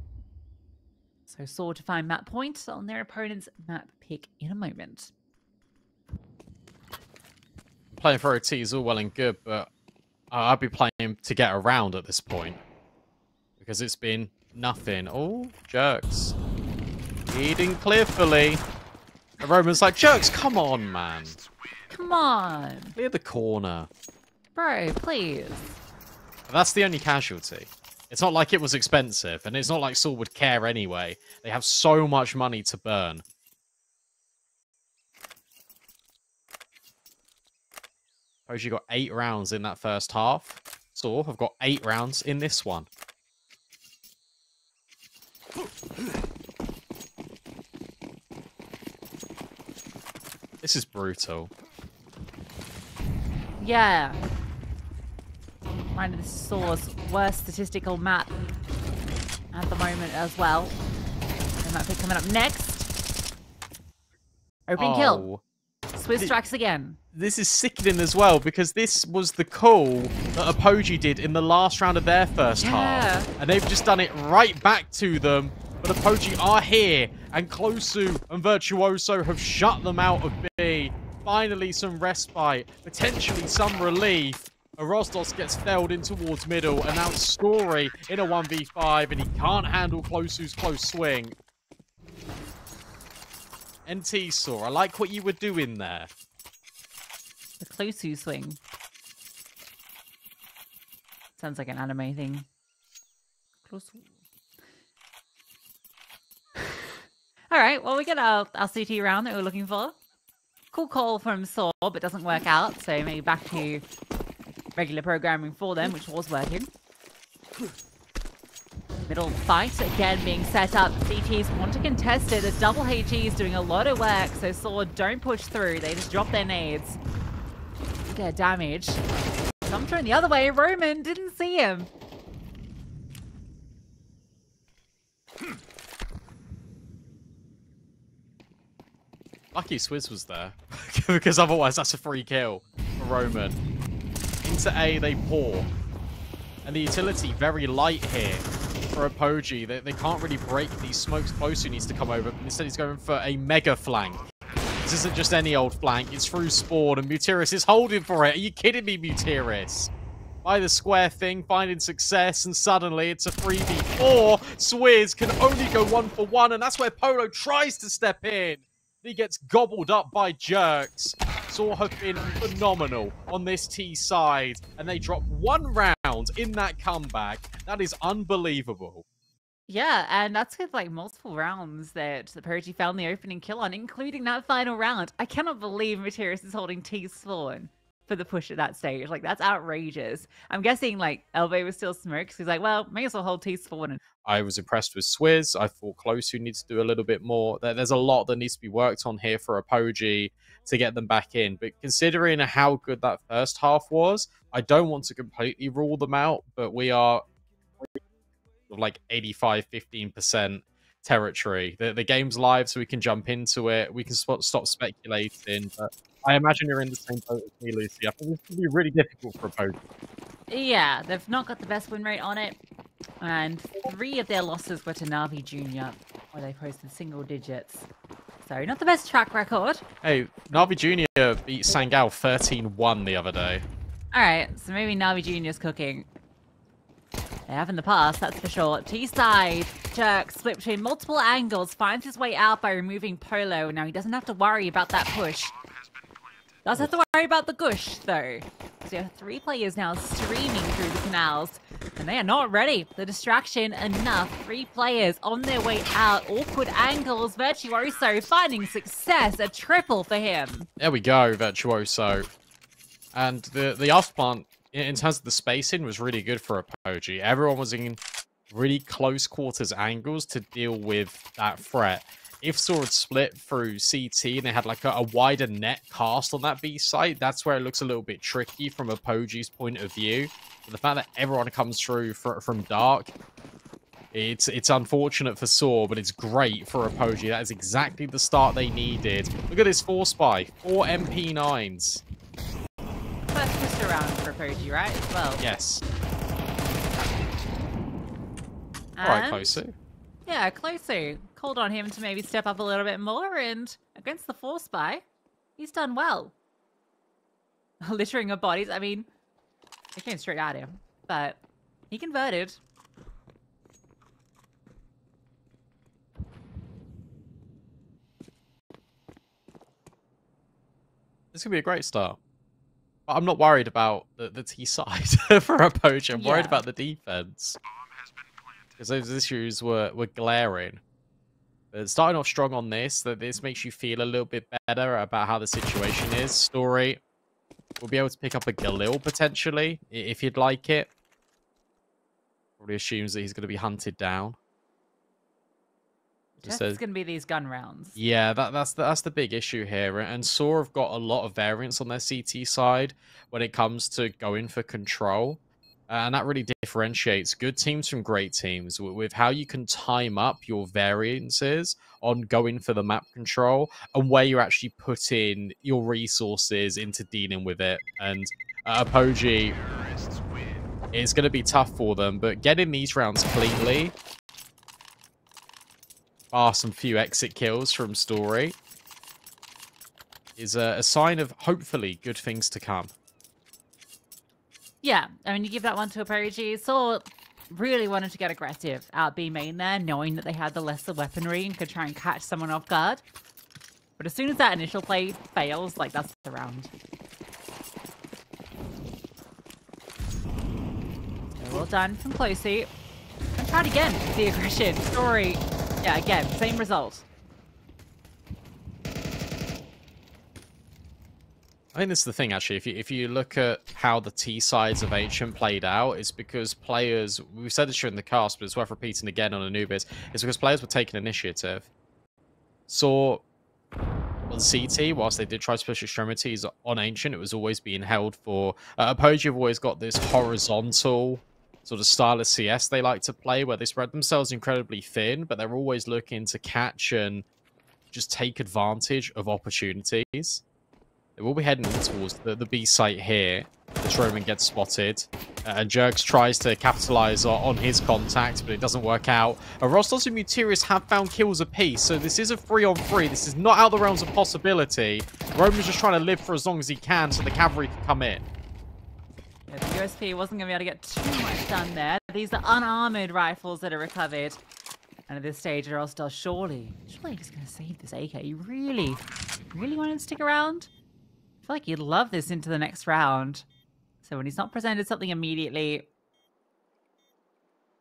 So sAw to find map point on their opponent's map pick in a moment. Playing for OT is all well and good, but I'd be playing to get around at this point. Because it's been nothing. Oh, Jerks. Leading clearly. And Roman's like, Jerks, come on, man. Come on. Clear the corner. Bro, please. That's the only casualty. It's not like it was expensive, and it's not like sAw would care anyway. They have so much money to burn. Apogee got 8 rounds in that first half. sAw have got 8 rounds in this one. This is brutal. Yeah. Mind this is sAw's worst statistical map at the moment as well. They might be coming up next. Opening kill. Swizz strikes again. This is sickening as well, because this was the call that Apogee did in the last round of their first half. And they've just done it right back to them. But Apogee are here, and Closu and Virtuoso have shut them out of B. Finally, some respite, potentially some relief. Rostos gets felled in towards middle, and now Story in a 1v5, and he can't handle Closu's close swing. NT sAw, I like what you were doing there. The Closu swing. Sounds like an anime thing. Closu. Alright, well, we get our CT round that we were looking for. Cool call from sAw, but doesn't work out, so maybe back to regular programming for them, which was working. Middle fight again being set up. CTs want to contest it. The double HE is doing a lot of work, so sAw don't push through. They just drop their nades. Their damage. Some turn the other way. Roman didn't see him. Lucky Swizz was there, because otherwise that's a free kill for Roman. Into A, they pour. And the utility very light here for Apogee. They can't really break these smokes. Closer needs to come over, but instead he's going for a mega flank. This isn't just any old flank. It's through Spawn, and Mutiris is holding for it. Are you kidding me, Mutiris? By the square thing, finding success, and suddenly it's a 3v4. Swizz can only go 1-for-1, and that's where Polo tries to step in. He gets gobbled up by Jerks. sAw have been phenomenal on this T side, and they drop 1 round in that comeback. That is unbelievable. Yeah, and that's with like multiple rounds that the Apogee found the opening kill on, including that final round. I cannot believe Mutiris is holding T spawn for the push at that stage. Like, that's outrageous. I'm guessing like Elbow was still smoked, so he's like, well, may as well hold T spawn. I was impressed with Swizz. I thought Closu needs to do a little bit more. There's a lot that needs to be worked on here for Apogee to get them back in. But considering how good that first half was, I don't want to completely rule them out, but we are like 85-15% territory. The game's live, so we can jump into it. We can stop speculating. But I imagine you're in the same boat as me, Lucy. I think this could be really difficult for Apogee. Yeah, they've not got the best win rate on it. And 3 of their losses were to Navi Jr., where they posted single digits. So, not the best track record. Hey, Navi Jr. beat Sangao 13-1 the other day. Alright, so maybe Navi Jr.'s cooking. They have in the past, that's for sure. T-side, Jerk, split between multiple angles, finds his way out by removing Polo. Now, he doesn't have to worry about that push. Does have to worry about the gush, though. So you have 3 players now streaming through the canals, and they are not ready. The distraction enough. 3 players on their way out. Awkward angles. Virtuoso finding success. A triple for him. There we go, Virtuoso. And the off plant, in terms of the spacing, was really good for Apogee. Everyone was in really close quarters angles to deal with that threat. If sAw had split through CT and they had like a wider net cast on that B site, that's where it looks a little bit tricky from Apogee's point of view. But the fact that everyone comes through from dark, it's unfortunate for sAw, but it's great for Apogee. That is exactly the start they needed. Look at this 4 spy, 4 MP9s. First pistol round for Apogee, right? As well. Yes. And... All right, Closu. Yeah, Closu. Called on him to maybe step up a little bit more, and against the 4 spy, he's done well. Littering of bodies, I mean, He came straight at him, but he converted. This could be a great start. But I'm not worried about the T side for Apogee. I'm worried about the defense. Because those issues were glaring. But starting off strong on this makes you feel a little bit better about how the situation is. Story will be able to pick up a Galil potentially, if you'd like it. Probably assumes that he's going to be hunted down. It's going to be these gun rounds. Yeah, that's the big issue here. And sAw have got a lot of variance on their CT side when it comes to going for control. And that really differentiates good teams from great teams with how you can time up your variances on going for the map control and where you actually put in your resources into dealing with it. And Apogee, it's going to be tough for them, but getting these rounds cleanly, some few exit kills from Story, is a sign of hopefully good things to come. Yeah, I mean, you give that one to Apogee. sAw really wanted to get aggressive out B main there, knowing that they had the lesser weaponry and could try and catch someone off guard. But as soon as that initial play fails, like, that's the round. So well done from Closey. And tried again with the aggression. Story, yeah, again, same result. I think this is the thing, actually. If you look at how the T sides of Ancient played out, it's because players... We've said this during the cast, but it's worth repeating again on Anubis. It's because players were taking initiative. sAw on CT, whilst they did try to push extremities on Ancient, it was always being held for... Apogee have always got this horizontal sort of style of CS they like to play, where they spread themselves incredibly thin, but they're always looking to catch and just take advantage of opportunities. They will be heading towards the B site here. This Roman gets spotted. And Jerks tries to capitalize on his contact, but it doesn't work out. Rostos and Mutirius have found kills apiece, so this is a 3-on-3. This is not out of the realms of possibility. Roman's just trying to live for as long as he can so the cavalry can come in. Yeah, the USP wasn't going to be able to get too much done there. These are unarmored rifles that are recovered. And at this stage, Rostos surely he's going to save this AK. You really want to stick around? I feel like he'd love this into the next round. So when he's not presented something immediately,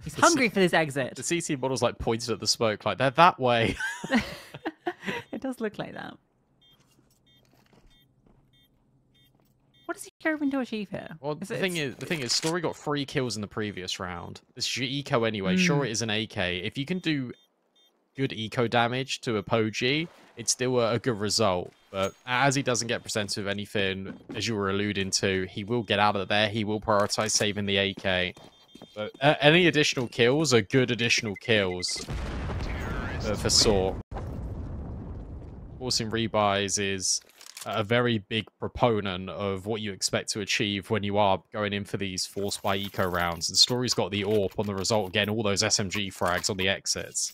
he's hungry for this exit. The CC model's like pointed at the smoke, like they're that way. It does look like that. What does he hoping to achieve here? Well, the thing is, Story got 3 kills in the previous round. This is your eco anyway. Sure, it is an AK. If you can do good eco damage to Apogee, it's still a good result. But as he doesn't get presented with anything, as you were alluding to, he will get out of there. He will prioritize saving the AK. But any additional kills are good additional kills for sAw. Forcing rebuys is a very big proponent of what you expect to achieve when you are going in for these forced by eco rounds. And Story's got the AWP on the result, getting all those SMG frags on the exits.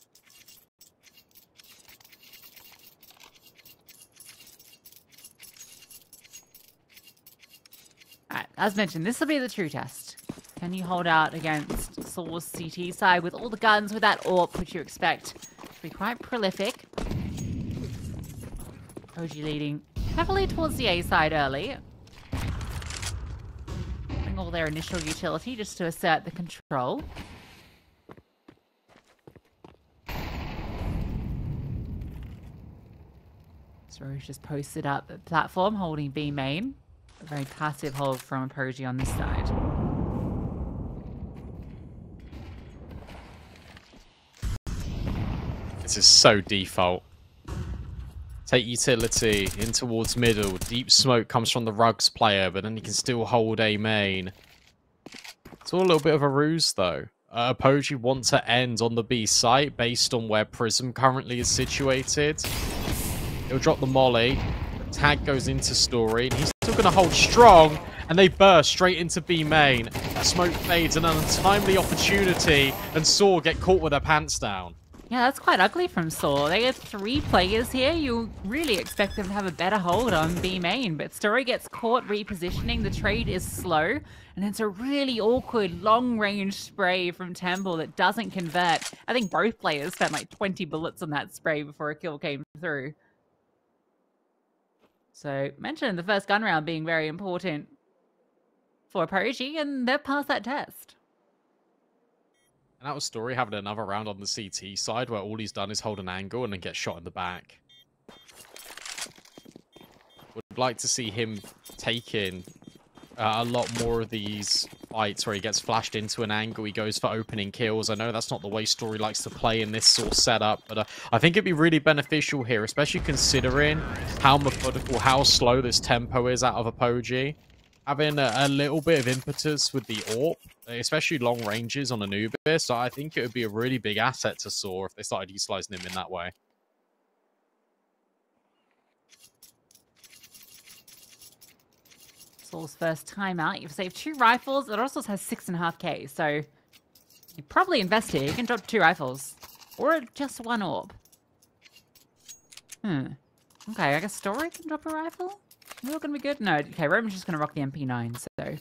Alright, as mentioned, this will be the true test. Can you hold out against sAw's CT side with all the guns with that AWP, which you expect to be quite prolific? Apogee leading heavily towards the A side early. Putting all their initial utility just to assert the control. Sorry, just posted up a platform holding B main. A very passive hold from Apogee on this side. This is so default. Take utility in towards middle. Deep smoke comes from the Rugs player, but then he can still hold A main. It's all a little bit of a ruse, though. Apogee want to end on the B site based on where Prism currently is situated. He'll drop the molly. The tag goes into Story, and he's still going to hold strong, and they burst straight into B main. Smoke fades, and an untimely opportunity, and sAw get caught with their pants down. Yeah, that's quite ugly from sAw. They have 3 players here. You really expect them to have a better hold on B main, but Story gets caught repositioning. The trade is slow, and it's a really awkward long-range spray from Temple that doesn't convert. I think both players spent like 20 bullets on that spray before a kill came through. So, mentioned the first gun round being very important for Apogee, and they've passed that test. And that was Story having another round on the CT side where all he's done is hold an angle and then get shot in the back. Would like to see him taking a lot more of these fights where he gets flashed into an angle, he goes for opening kills. I know that's not the way Story likes to play in this sort of setup, but I think it'd be really beneficial here, especially considering how methodical, how slow this tempo is out of Apogee. Having a little bit of impetus with the AWP, especially long ranges on Anubis, I think it would be a really big asset to sAw if they started utilizing him in that way. sAw's first timeout. You've saved 2 rifles. It also has 6.5k, so you probably invest here. You can drop 2 rifles. Or just 1 AWP. Okay, I guess Story can drop a rifle? Is that gonna be good? No, okay, Roman's just gonna rock the MP9, so I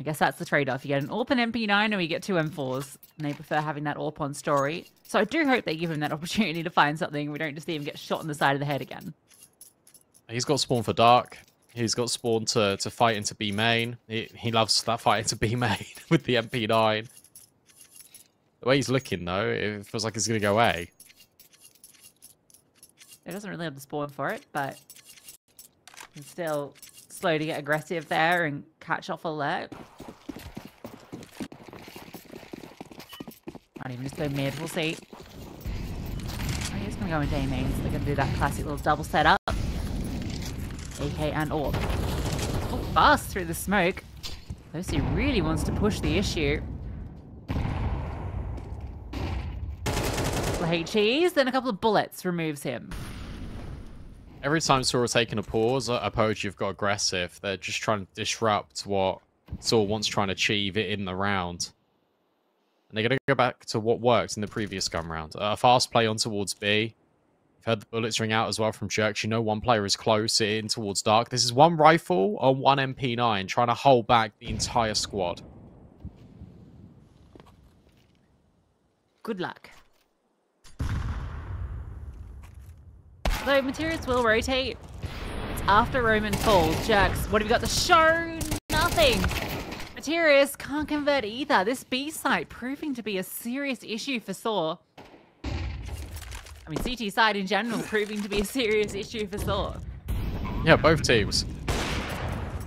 guess that's the trade-off. You get an AWP and MP9, or you get 2 M4s, and they prefer having that AWP on Story. So I do hope they give him that opportunity to find something. We don't just see him get shot on the side of the head again. He's got spawn for dark. He's got spawn to fight into B main. He loves that fight into B main with the MP9. The way he's looking, though, it feels like he's gonna go A. He doesn't really have the spawn for it, but he's still slow to get aggressive there and catch off alert. Might even just go mid, we'll see. Oh, he's going to go into A main, so they're going to do that classic little double setup. AK and AWP. Oh, fast through the smoke. Lucy really wants to push the issue. HEs, then a couple of bullets removes him. Every time sAw are taking a pause, Apogee have got aggressive. They're just trying to disrupt what sAw wants trying to achieve in the round. And they're going to go back to what worked in the previous gun round. A fast play on towards B. You've heard the bullets ring out as well from Jerks. You know one player is close in towards dark. This is 1 rifle on 1 MP9, trying to hold back the entire squad. Good luck. Though materials will rotate. It's after Roman falls. Jerks, what have you got to show? Nothing. Materials can't convert either. This B site proving to be a serious issue for sAw. I mean, CT side in general proving to be a serious issue for sAw. Yeah, both teams.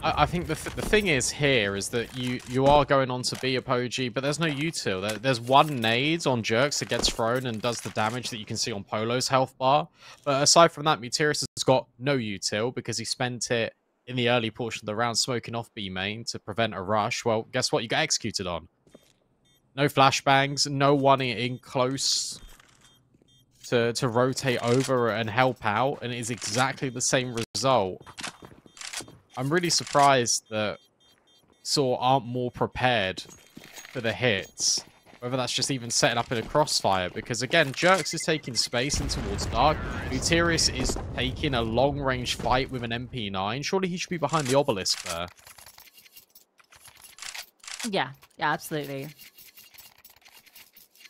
I think the thing is here is that you are going on to be Apogee, but there's no util. There's 1 nade on Jerks that gets thrown and does the damage that you can see on Polo's health bar. But aside from that, Muterius has got no util because he spent it in the early portion of the round smoking off B main to prevent a rush. Well, guess what? You got executed on. No flashbangs, no one in close to rotate over and help out, and it is exactly the same result. I'm really surprised that sAw aren't more prepared for the hits. Whether that's just even setting up in a crossfire. Because again, Jerks is taking space in towards dark. Muterius is taking a long-range fight with an MP9. Surely he should be behind the obelisk there. Yeah, absolutely.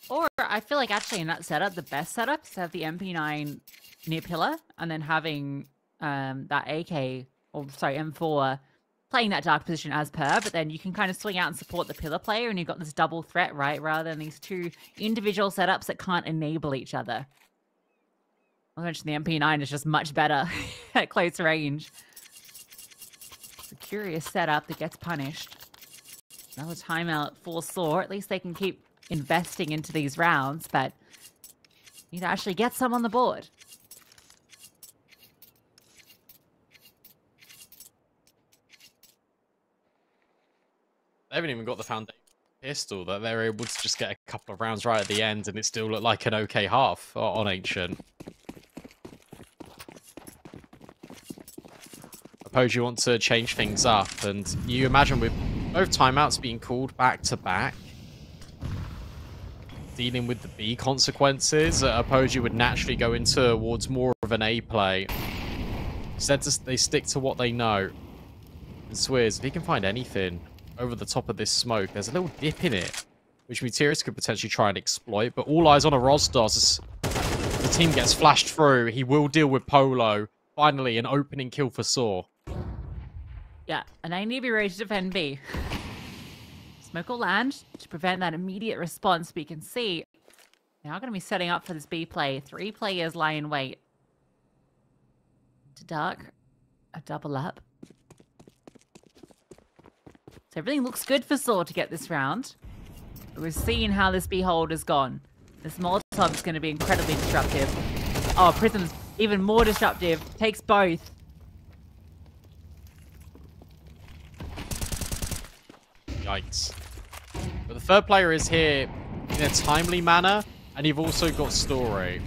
Or I feel like actually in that setup, the best setup is to have the MP9 near pillar and then having that AK, or sorry, M4 playing that dark position as per, but then you can kind of swing out and support the pillar player and you've got this double threat, right? Rather than these 2 individual setups that can't enable each other. I mentioned the MP9 is just much better at close range. It's a curious setup that gets punished. Another timeout for sAw. At least they can keep investing into these rounds, but you need to actually get some on the board. They haven't even got the foundation pistol that they're able to just get a couple of rounds right at the end and it still looked like an okay half on Ancient. Apogee want to change things up, and you imagine with both timeouts being called back to back, dealing with the B consequences, Apogee would naturally go in towards more of an A play. Instead, they stick to what they know. And Swizz, if he can find anything over the top of this smoke, there's a little dip in it, which Muteris could potentially try and exploit. But all eyes on a Rosdos. The team gets flashed through. He will deal with Polo. Finally, an opening kill for sAw. Yeah, and I need to be ready to defend B. Smoke will land to prevent that immediate response. But you can see they are going to be setting up for this B play. 3 players lie in wait. To dark, a double up. So everything looks good for sAw to get this round. But we've seen how this B hold has gone. This Molotov is going to be incredibly disruptive. Oh, Prism's even more disruptive. Takes both. Yikes. But the third player is here in a timely manner, and you've also got Story.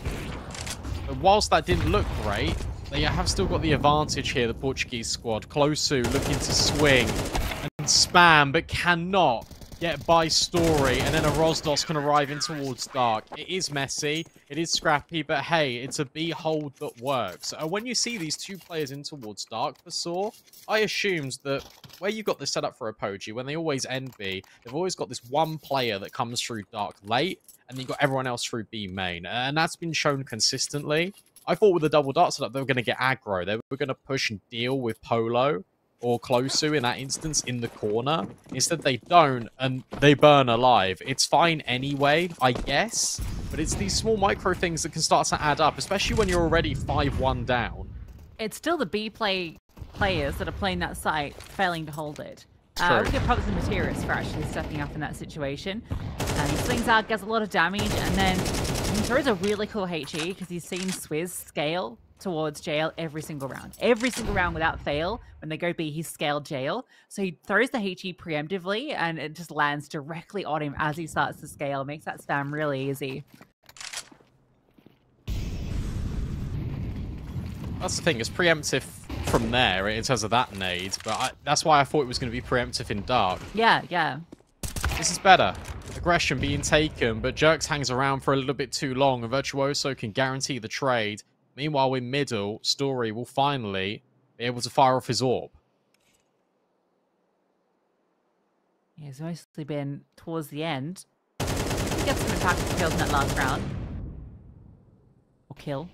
But whilst that didn't look great, they have still got the advantage here, the Portuguese squad. Closu looking to swing and spam, but cannot get by Story, and then a Rosdos can arrive in towards Dark. It is messy, it is scrappy, but hey, it's a B hold that works. When you see these 2 players in towards Dark for sAw, I assumed that where you got this set up for Apogee, when they always end B, they've always got this one player that comes through Dark late, and you've got everyone else through B main, and that's been shown consistently. I thought with the double dart setup, they were going to get aggro. They were going to push and deal with Polo or Closu in that instance in the corner. Instead, they don't, and they burn alive. It's fine anyway, I guess, but it's these small micro things that can start to add up, especially when you're already 5-1 down. It's still the B players that are playing that site failing to hold it. I would give props to Muteris for actually stepping up in that situation. He swings out, gets a lot of damage, and then he throws a really cool HE because he's seen Swizz scale towards jail every single round. Every single round without fail, when they go B, he's scaled jail. So he throws the HE preemptively, and it just lands directly on him as he starts to scale. Makes that spam really easy. That's the thing, it's preemptive from there in terms of that nade, but that's why I thought it was going to be preemptive in Dark. Yeah, yeah. This is better. Aggression being taken, but Jerks hangs around for a little bit too long, and Virtuoso can guarantee the trade. Meanwhile, in middle, Story will finally be able to fire off his orb. Yeah, it's mostly been towards the end. He gets some impactful kills in that last round. Or kill.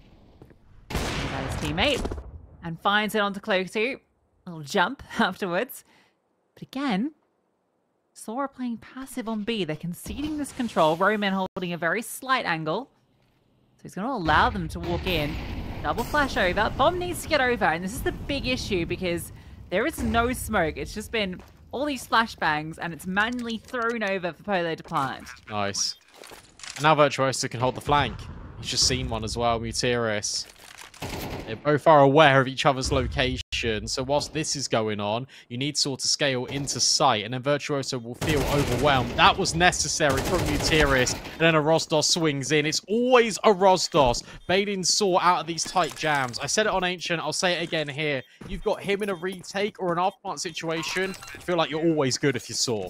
By his teammate. And finds it onto Closu. A little jump afterwards. But again, sAw are playing passive on B. They're conceding this control. Roman holding a very slight angle. So he's going to allow them to walk in. Double flash over. Bomb needs to get over. And this is the big issue because there is no smoke. It's just been all these flashbangs and it's manually thrown over for Polo to plant. Nice. And now Virtuoso can hold the flank. He's just seen one as well, Muteris. They both are aware of each other's location, so whilst this is going on, you need sAw to scale into sight, and then Virtuoso will feel overwhelmed. That was necessary from Muteris, and then a Rosdos swings in. It's always a Rosdos baiting sAw out of these tight jams. I said it on Ancient, I'll say it again here. You've got him in a retake or an off-plant situation, I feel like you're always good if you're sAw.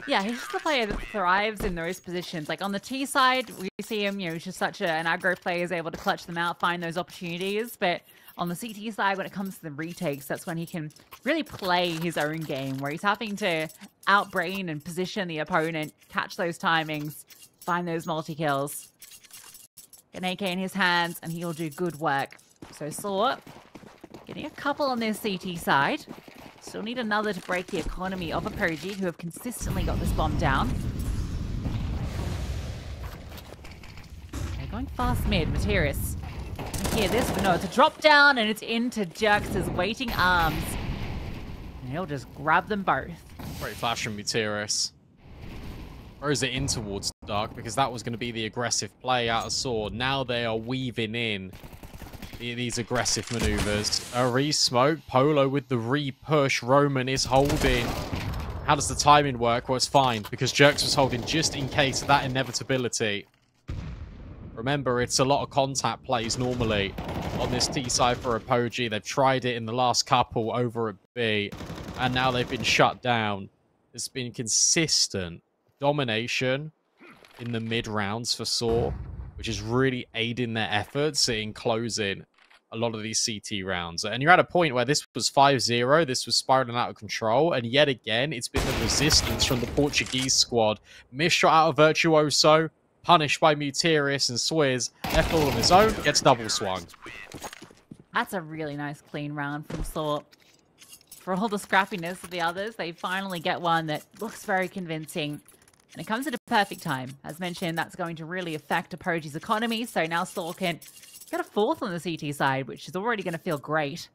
Yeah, he's just a player that thrives in those positions. Like on the T side, we see him, you know, he's just such an aggro player, is able to clutch them out, find those opportunities. But on the CT side, when it comes to the retakes, that's when he can really play his own game, where he's having to outbrain and position the opponent, catch those timings, find those multi-kills. Get an AK in his hands, and he'll do good work. So sAw getting a couple on their CT side. Still need another to break the economy of Apogee, who have consistently got this bomb down. They're going fast mid. Muteris. Hear this, but no, it's a drop down and it's into Jerks' waiting arms. And he'll just grab them both. Great flash from Muteris. Throws it in towards Dark because that was going to be the aggressive play out of sAw. Now they are weaving in these aggressive maneuvers. A re-smoke. Polo with the re-push. Roman is holding. How does the timing work? Well, it's fine because Jerks was holding just in case of that inevitability. Remember, it's a lot of contact plays normally on this T side for Apogee. They've tried it in the last couple over at B, and now they've been shut down. It's been consistent domination in the mid rounds for sAw, which is really aiding their efforts in closing a lot of these CT rounds. And you're at a point where this was 5-0, this was spiraling out of control, and yet again, it's been the resistance from the Portuguese squad. Missed shot out of Virtuoso, punished by Muterius and Swizz, left all on his own, gets double swung. That's a really nice clean round from sAw. For all the scrappiness of the others, they finally get one that looks very convincing. And it comes at a perfect time. As mentioned, that's going to really affect Apogee's economy, so now sAw can get a fourth on the CT side, which is already going to feel great.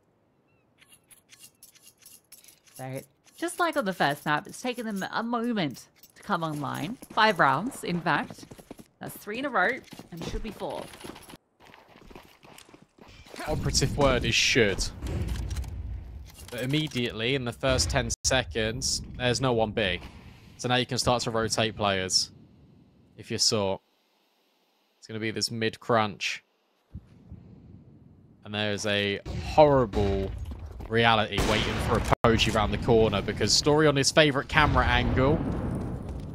So, just like on the first map, it's taken them a moment to come online. 5 rounds, in fact. That's 3 in a row, and should be 4. Operative word is should. But immediately, in the first 10 seconds, there's no 1B. So now you can start to rotate players. If you saw. It's going to be this mid-crunch. And there's a horrible reality waiting for Apogee around the corner, because Story on his favourite camera angle,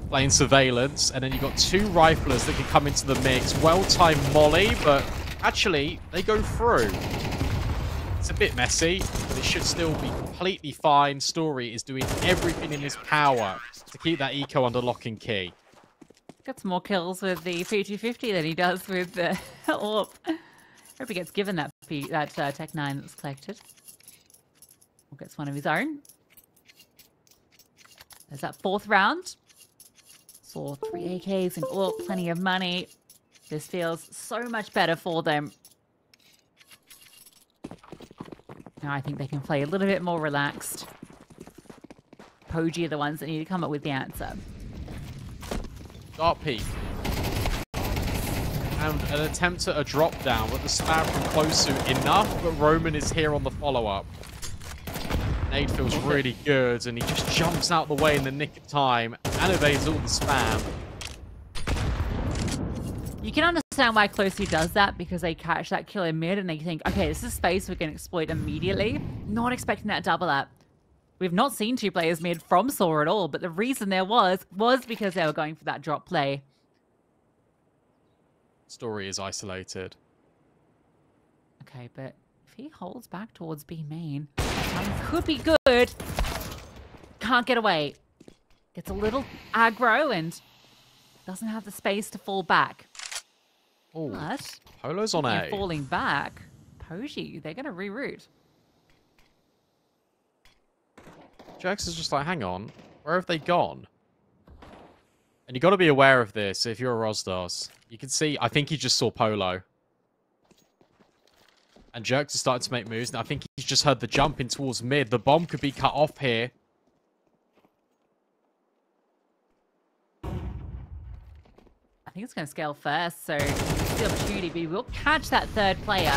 playing surveillance, and then you've got 2 riflers that can come into the mix. Well-timed molly, but actually, they go through. It's a bit messy, but it should still be completely fine. Story is doing everything in his power to keep that eco under lock and key. Got some more kills with the P250 than he does with the AWP. Hope he gets given that Tech 9 that was collected. Or gets one of his own. There's that 4th round. Saw 3 AKs and AWP, plenty of money. This feels so much better for them. Now I think they can play a little bit more relaxed. Apogee are the ones that need to come up with the answer. Dark peek. And an attempt at a drop down with the spam from close to enough, but Roman is here on the follow-up. Nade feels really good, and he just jumps out the way in the nick of time and evades all the spam. You can understand why Closely does that, because they catch that kill in mid and they think, okay, this is space we can exploit immediately. Not expecting that double up. We've not seen 2 players mid from sAw at all, but the reason there was because they were going for that drop play. Story is isolated. Okay, but if he holds back towards B main, could be good. Can't get away. Gets a little aggro and doesn't have the space to fall back. Oh, But Polo's on A. falling back, Apogee, they're going to reroute. Jax is just like, hang on, where have they gone? And you got to be aware of this if you're a Rosdos. You can see, I think he just saw Polo. And Jerks is starting to make moves. And I think he's just heard the jump in towards mid. The bomb could be cut off here. I think it's going to scale first, so the opportunity, but he will catch that 3rd player.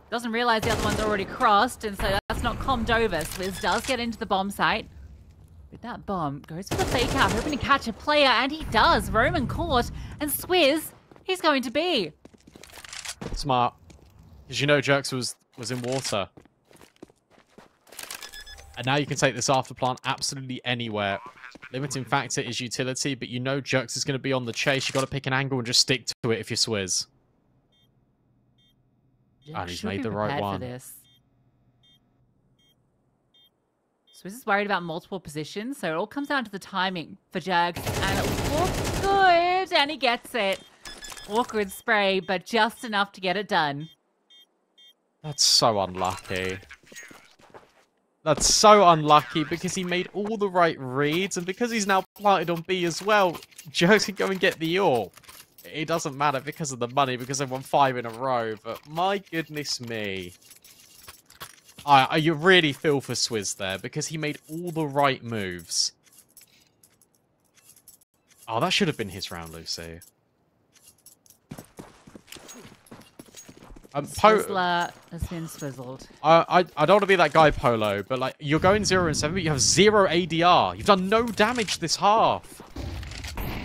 Doesn't realize the other one's already crossed, and so that's not commed over. Swizz does get into the bomb site. With that bomb, goes for the fake out, hoping to catch a player, and he does. Roman caught, and Swizz, he's going to be. Smart. Because you know Jerks was in water. And now you can take this after plant absolutely anywhere. Limiting factor is utility, but you know Jerks is going to be on the chase. You've got to pick an angle and just stick to it if you're Swizz. Yeah, and he's made the right one. Swizz is worried about multiple positions, so it all comes down to the timing for Jags, and it looks good, and he gets it. Awkward spray, but just enough to get it done. That's so unlucky. That's so unlucky because he made all the right reads, and because he's now planted on B as well, Jerks can go and get the AWP. It doesn't matter because of the money, because they won 5 in a row, but my goodness me. You really feel for Swizz there, because he made all the right moves. Oh, that should have been his round, Lucy. Swizzler has been swizzled. I don't want to be that guy, Polo, but like you're going 0 and 7, but you have 0 ADR. You've done no damage this half.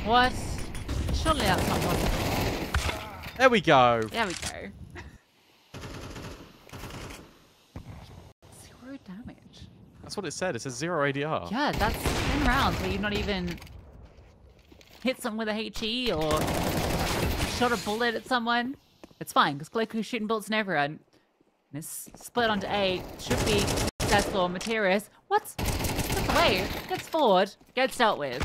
What? Surely that's not possible. There we go. There we go. 0 damage. That's what it said. It says 0 ADR. Yeah, that's 10 rounds where you've not even hit someone with a HE or shot a bullet at someone, it's fine, because Cloak is shooting bullets in everyone. And this split onto A should be successful. Materis, what's away? Gets forward, gets dealt with.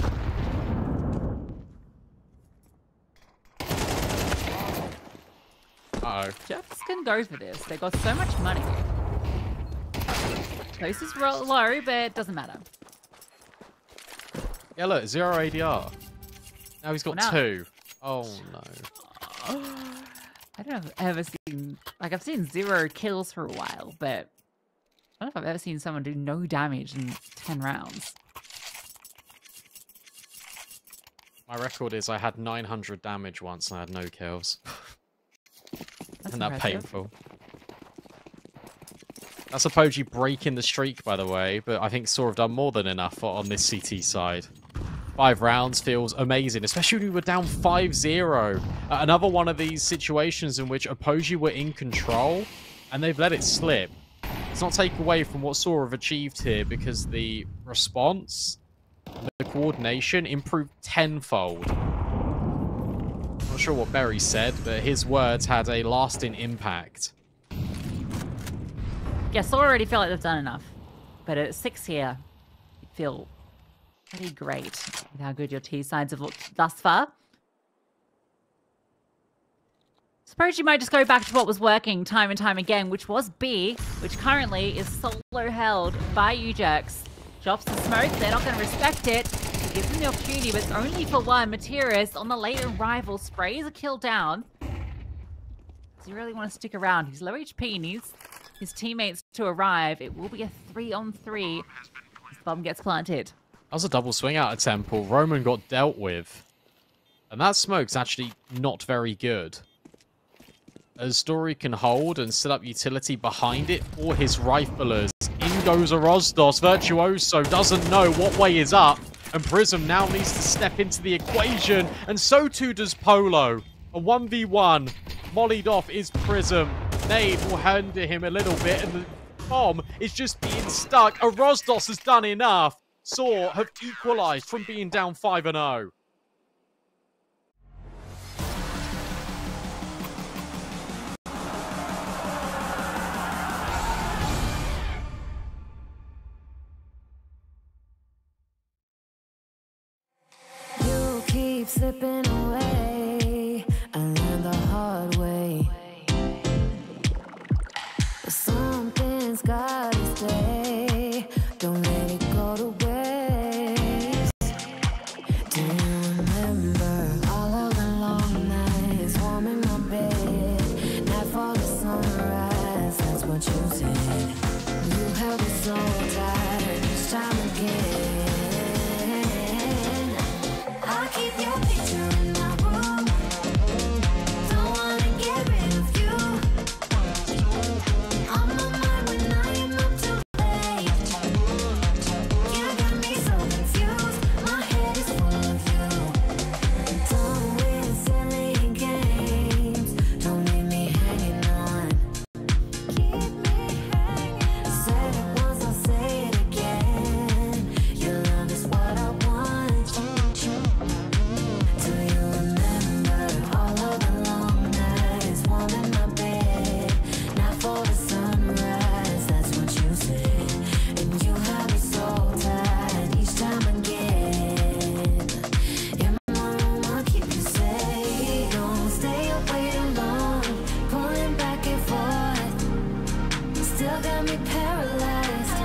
Uh-oh. Jeffs can go for this. They got so much money. Close is low, but it doesn't matter. Yeah, look, 0 ADR. Now he's got 2. Oh, no. I don't know if I've ever seen... Like, I've seen 0 kills for a while, but I don't know if I've ever seen someone do no damage in 10 rounds. My record is I had 900 damage once and I had no kills. Isn't that painful? That's Apogee breaking the streak, by the way, but I think sAw have done more than enough on this CT side. 5 rounds feels amazing, especially when we were down 5-0. Another one of these situations in which Apogee were in control, and they've let it slip. It's not take away from what sAw have achieved here, because the response, the coordination improved tenfold. Not sure what Berry said, but his words had a lasting impact. Yeah, sAw already feel like they've done enough. But at 6 here, you feel pretty great with how good your T sides have looked thus far. Suppose you might just go back to what was working time and time again, which was B, which currently is solo held by U-Jerks. Drops the smoke, they're not going to respect it. He gives them the opportunity, but it's only for one. Materis on the late arrival sprays a kill down. Does he really want to stick around? He's low HP and needs his teammates to arrive. It will be a 3-on-3 as the bomb gets planted. That was a double swing out of Temple. Roman got dealt with. And that smoke's actually not very good. As Story can hold and set up utility behind it for his riflers. In goes a Rosdos. Virtuoso doesn't know what way is up. And Prism now needs to step into the equation. And so too does Polo. A 1v1. Mollied off is Prism. Nade will hinder him a little bit. And the bomb is just being stuck. A Rosdos has done enough. sAw have equalized from being down 5-0. Slipping away, I learned the hard way. But something's gotta stay. Don't let it go to waste. Do you remember all of the long nights, warm in my bed, nightfall to sunrise? That's what you said. You held me so tight each time again. I keep your picture in my room. Don't wanna get rid of you. On my mind when I am up too late. You got me so confused. My head is full of you. Done with silly games. Don't leave me hanging on. Keep me hanging. Said it once, I'll say it again. Your love is what I want. Do you remember all of the long nights, warm in my bed, not for the sunrise? That's what you said, and you had me so tight each time again. In my room, I'll keep you safe. Don't stay up way too long, pulling back and forth. Still got me paralyzed.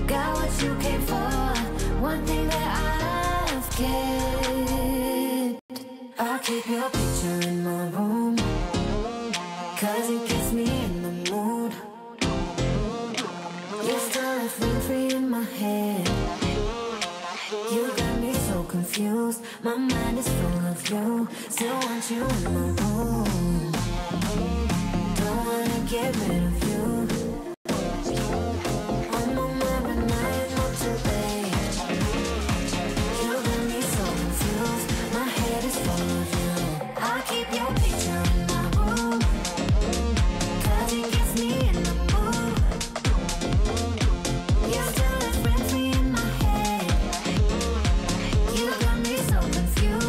Got what you came for. One thing that I've kept. I keep your picture in my room, cause it gets me in the mood. You're still left free in my head. You got me so confused. My mind is full of you. Still want you in my room. Don't wanna get rid of you. On my mind when I am up too late. You got me so confused. My head is full of you. I keep your picture in my room, cause it gets me in the mood. You're still a friend free in my head. You got me so confused.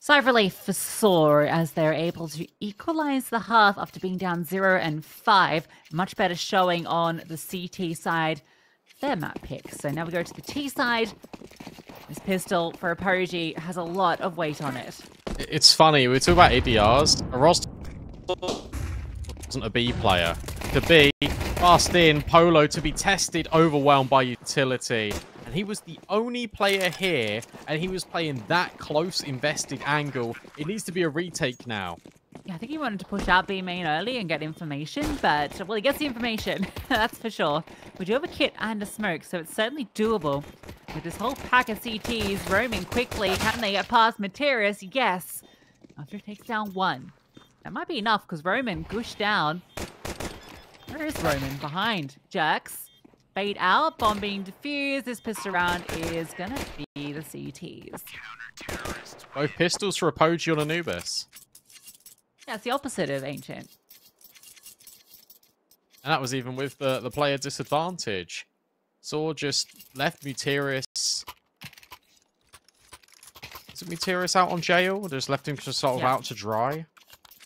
Sigh of relief for sAw as they're able to equalize the half after being down 0 and 5. Much better showing on the CT side. Their map pick. So now we go to the T side. This pistol for Apogee has a lot of weight on it. It's funny, we talk about ADRs. Ross wasn't a B player. To be fast in, Polo to be tested, overwhelmed by utility. And he was the only player here, and he was playing that close invested angle. It needs to be a retake now. Yeah, I think he wanted to push out B main early and get information, but, well, he gets the information, that's for sure. We do have a kit and a smoke, so it's certainly doable. With this whole pack of CTs roaming quickly, can they get past Materius? Yes. After it takes down 1. That might be enough, because Roman gushed down. Where is Roman? Behind. Jerks. Bait out, bomb being defused. This pistol round is going to be the CTs. Both pistols for Apogee on Anubis. Yeah, it's the opposite of Ancient. And that was even with the player disadvantage. sAw just left Muterius. Is it Muterius out on jail? Or just left him just sort of out to dry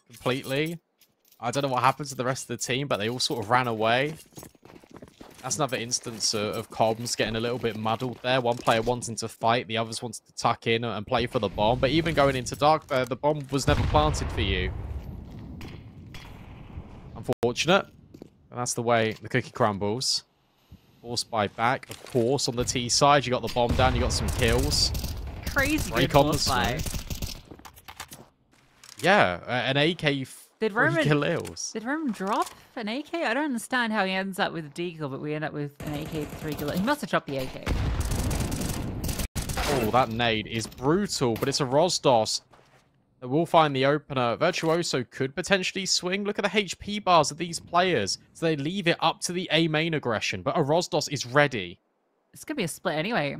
completely? I don't know what happened to the rest of the team, but they all sort of ran away. That's another instance of comms getting a little bit muddled there. One player wanting to fight, the others wanted to tuck in and play for the bomb. But even going into dark there, the bomb was never planted for you. Unfortunate. And that's the way the cookie crumbles. Force buy back, of course, on the T side. You got the bomb down, you got some kills. Crazy good Break on the force buy. Yeah, an AK Did Roman kills. Did Roman drop an AK? I don't understand how he ends up with a deagle, but we end up with an AK for 3 kills. He must have dropped the AK. Oh, that nade is brutal, but it's a Rosdos that will find the opener. Virtuoso could potentially swing. Look at the HP bars of these players. So they leave it up to the A main aggression, but a Rosdos is ready. It's going to be a split anyway.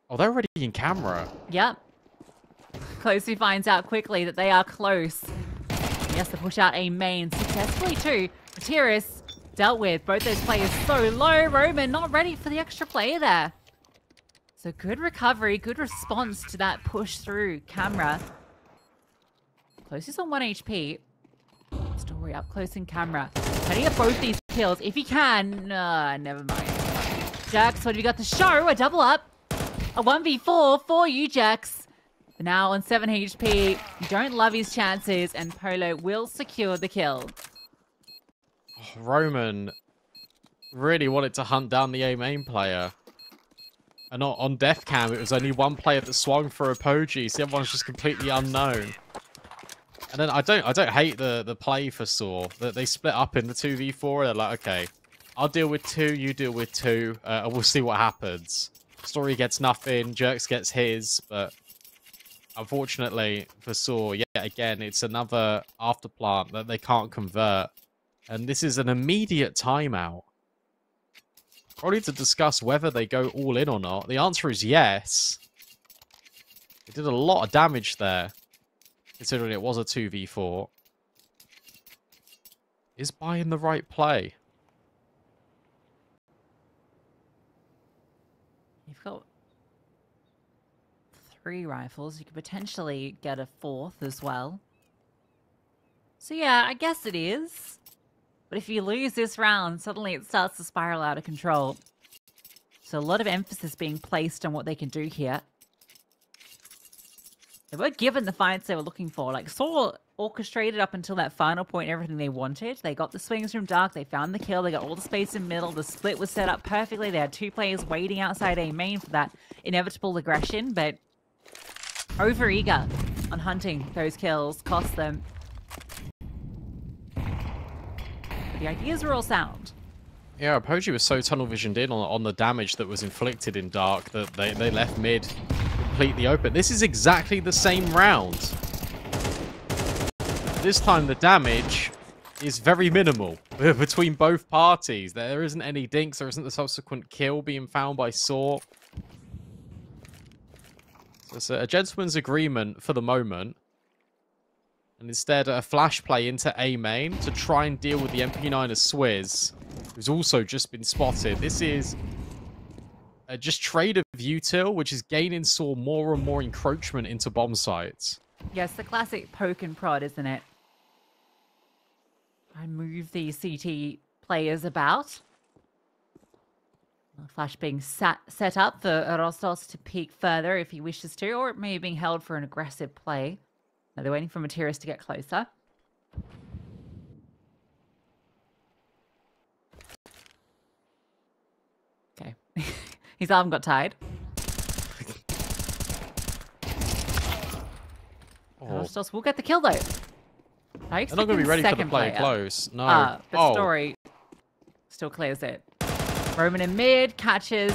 Oh, they're already in camera. Yep. Closely finds out quickly that they are close. He has to push out a main successfully too. Materius dealt with both those players so low. Roman not ready for the extra player there. So good recovery, good response to that push through camera. Closest on 1 HP. Story up close in camera. Can he get both these kills? If he can, never mind. Jax, what have you got to show? A double up. A 1v4 for you, Jax. Now on 7 HP, you don't love his chances, and Polo will secure the kill. Oh, Roman really wanted to hunt down the A main player. And on death cam, it was only one player that swung for Apogee, so everyone's just completely unknown. And then I don't hate the play for sAw. That they split up in the 2v4. They're like, okay, I'll deal with 2, you deal with 2, and we'll see what happens. Story gets nothing, Jerks gets his, but unfortunately for sAw, yet again, it's another afterplant that they can't convert. And this is an immediate timeout. Probably to discuss whether they go all in or not. The answer is yes. They did a lot of damage there, considering it was a 2v4. Is buying the right play? You've got 3 rifles. You could potentially get a 4th as well. So yeah, I guess it is. But if you lose this round, suddenly it starts to spiral out of control. So a lot of emphasis being placed on what they can do here. They were given the fights they were looking for. Like, sAw orchestrated up until that final point everything they wanted. They got the swings from dark. They found the kill. They got all the space in middle. The split was set up perfectly. They had 2 players waiting outside A main for that inevitable aggression. But overeager on hunting those kills cost them. The ideas were all sound. Yeah, Apogee was so tunnel visioned in on the damage that was inflicted in dark that they left mid completely open. This is exactly the same round. This time the damage is very minimal between both parties. There isn't any dinks, there isn't the subsequent kill being found by sAw. So it's a gentleman's agreement for the moment. And instead, a flash play into A main to try and deal with the MP9 Swizz, who's also just been spotted. This is just trade of util, which is gaining sAw more and more encroachment into bomb sites. Yes, the classic poke and prod, isn't it? I move the CT players about. Flash being set up for Rostos to peek further if he wishes to, or it may be being held for an aggressive play. Now they're waiting for Materis to get closer. Okay. His arm got tied. Rostos will get the kill, though. They're not going to be ready for the play close. No. But Story still clears it. Roman in mid, catches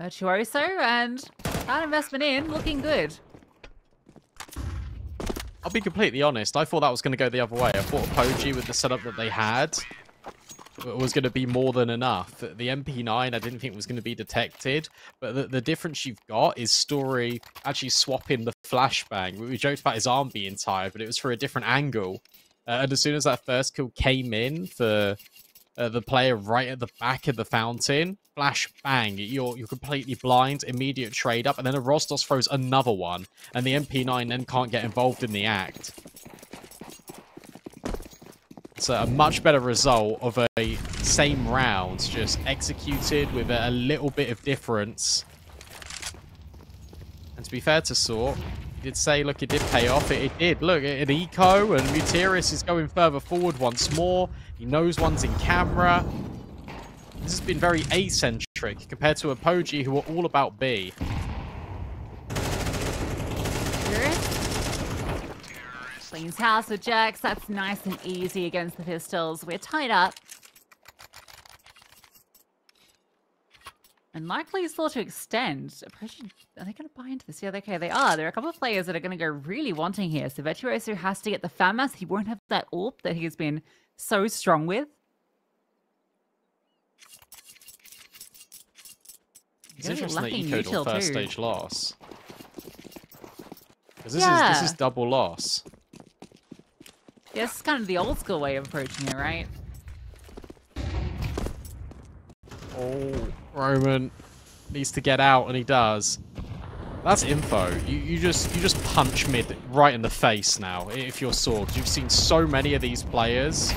Virtuoso, and that investment in looking good. I'll be completely honest. I thought that was going to go the other way. I thought Apogee, with the setup that they had, was going to be more than enough. The MP9 I didn't think was going to be detected, but the difference you've got is Story actually swapping the flashbang. We joked about his arm being tired, but it was for a different angle. And as soon as that first kill came in for the player right at the back of the fountain, flash bang, you're completely blind, immediate trade up, and then a Rostos throws another one, and the MP9 then can't get involved in the act. It's a much better result of a same round, just executed with a little bit of difference. And to be fair to sAw, he did say, look, it did pay off. It did. Look, an eco, and Materis is going further forward once more. He knows one's in camera. This has been very eccentric compared to Apogee, who are all about B. Cleans house with Jax. That's nice and easy against the pistols. We're tied up. And likely thought to extend. Apogee, are they going to buy into this? Yeah, okay, they are. There are a couple of players that are going to go really wanting here. So Virtuoso has to get the FAMAS. He won't have that AWP that he has been so strong with. It's interesting that he ecoed on first stage loss. Because this is double loss. Yeah, this is kind of the old school way of approaching it, right? Oh, Roman needs to get out, and he does. That's info. You just punch mid right in the face now if you're sAw. You've seen so many of these players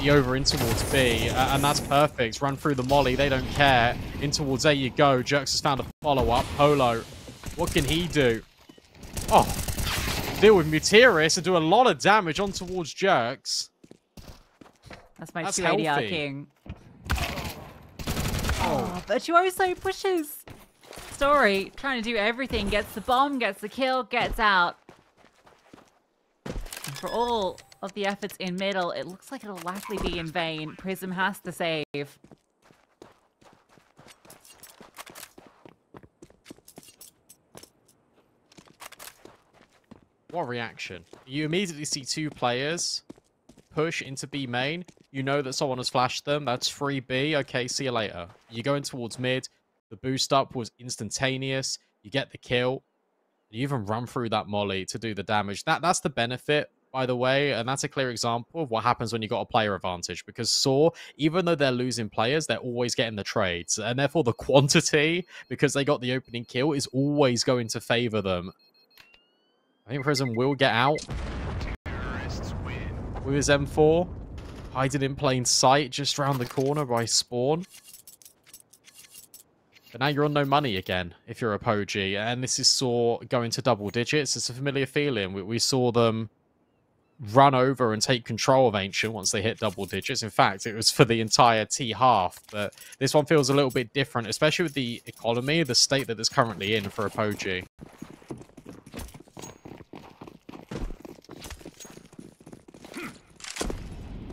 be over in towards B, and that's perfect. Run through the molly, they don't care. In towards A you go. Jerks has found a follow-up. Polo, what can he do? Oh, deal with Materis and do a lot of damage on towards Jerks. That's my 2 ADR king. Oh, Virtuoso pushes. Story trying to do everything. Gets the bomb, gets the kill, gets out. And for all of the efforts in middle, it looks like it'll likely be in vain. Prism has to save. What reaction? You immediately see 2 players push into B main. You know that someone has flashed them. That's free B. Okay, see you later. You go in towards mid. The boost up was instantaneous. You get the kill. You even run through that molly to do the damage. That's the benefit, by the way, and that's a clear example of what happens when you got a player advantage. Because sAw, even though they're losing players, they're always getting the trades. And therefore, the quantity, because they got the opening kill, is always going to favor them. I think Prism will get out with his M4. Hiding in plain sight just around the corner by spawn. But now you're on no money again if you're Apogee. And this is sAw going to double digits. It's a familiar feeling. We saw them run over and take control of Ancient once they hit double digits. In fact, it was for the entire T half. But this one feels a little bit different, especially with the economy, the state that it's currently in for Apogee.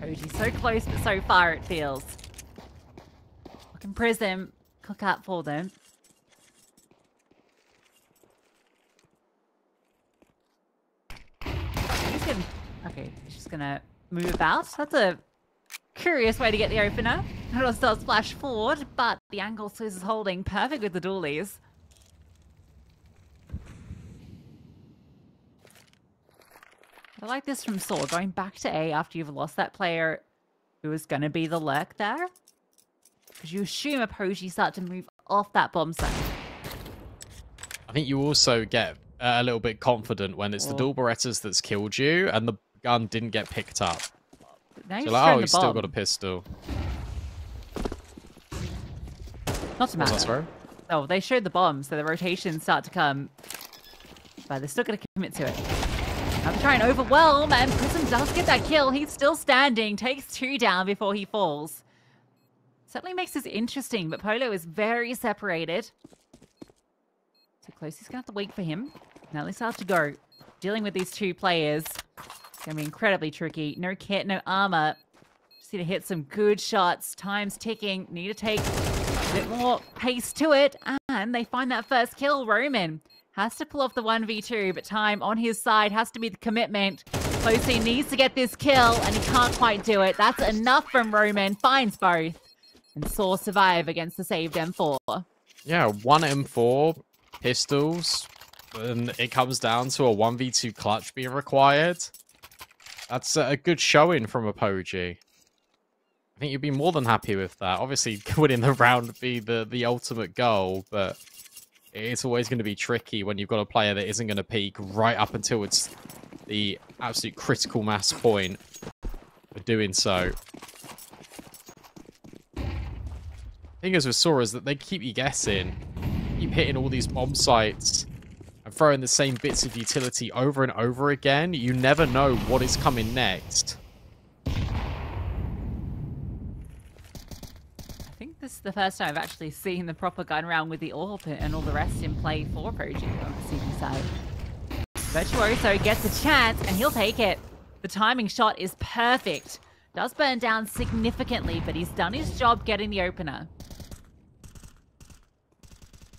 Apogee so close, but so far it feels. Looking Prism. Cook out for them. Okay, he's just gonna move about. That's a curious way to get the opener. It does splash forward, but the angle Swizz is holding perfect with the dualies. I like this from sAw, going back to A after you've lost that player who is going to be the lurk there. Because you assume Apogee start to move off that bomb site. I think you also get a little bit confident when it's the dual Berettas that's killed you and the gun didn't get picked up. Now So you're like, oh, the he's still bomb. got a pistol. Not to What's that, matter. sorry? Oh, they showed the bomb, so the rotations start to come. But they're still going to commit to it. I'm trying to overwhelm, and Prism does get that kill. He's still standing, takes 2 down before he falls. Certainly makes this interesting, but Polo is very separated. Too close. He's going to have to wait for him. Now they start to go. Dealing with these 2 players. It's going to be incredibly tricky. No kit, no armor. Just need to hit some good shots. Time's ticking. Need to take a bit more pace to it. And they find that first kill. Roman has to pull off the 1v2, but time on his side has to be the commitment. Closey needs to get this kill, and he can't quite do it. That's enough from Roman. Finds both. And sAw survive against the saved M4. Yeah, 1 M4, pistols, and it comes down to a 1v2 clutch being required. That's a good showing from Apogee. I think you'd be more than happy with that. Obviously, winning the round would be the ultimate goal, but it's always going to be tricky when you've got a player that isn't going to peak right up until it's the absolute critical mass point for doing so. The thing is with sAw is that they keep you guessing, keep hitting all these bomb sites and throwing the same bits of utility over and over again. You never know what is coming next. I think this is the first time I've actually seen the proper gun round with the AWP and all the rest in play for Apogee on the CB side. Virtuoso gets a chance and he'll take it. The timing shot is perfect. Does burn down significantly, but he's done his job getting the opener.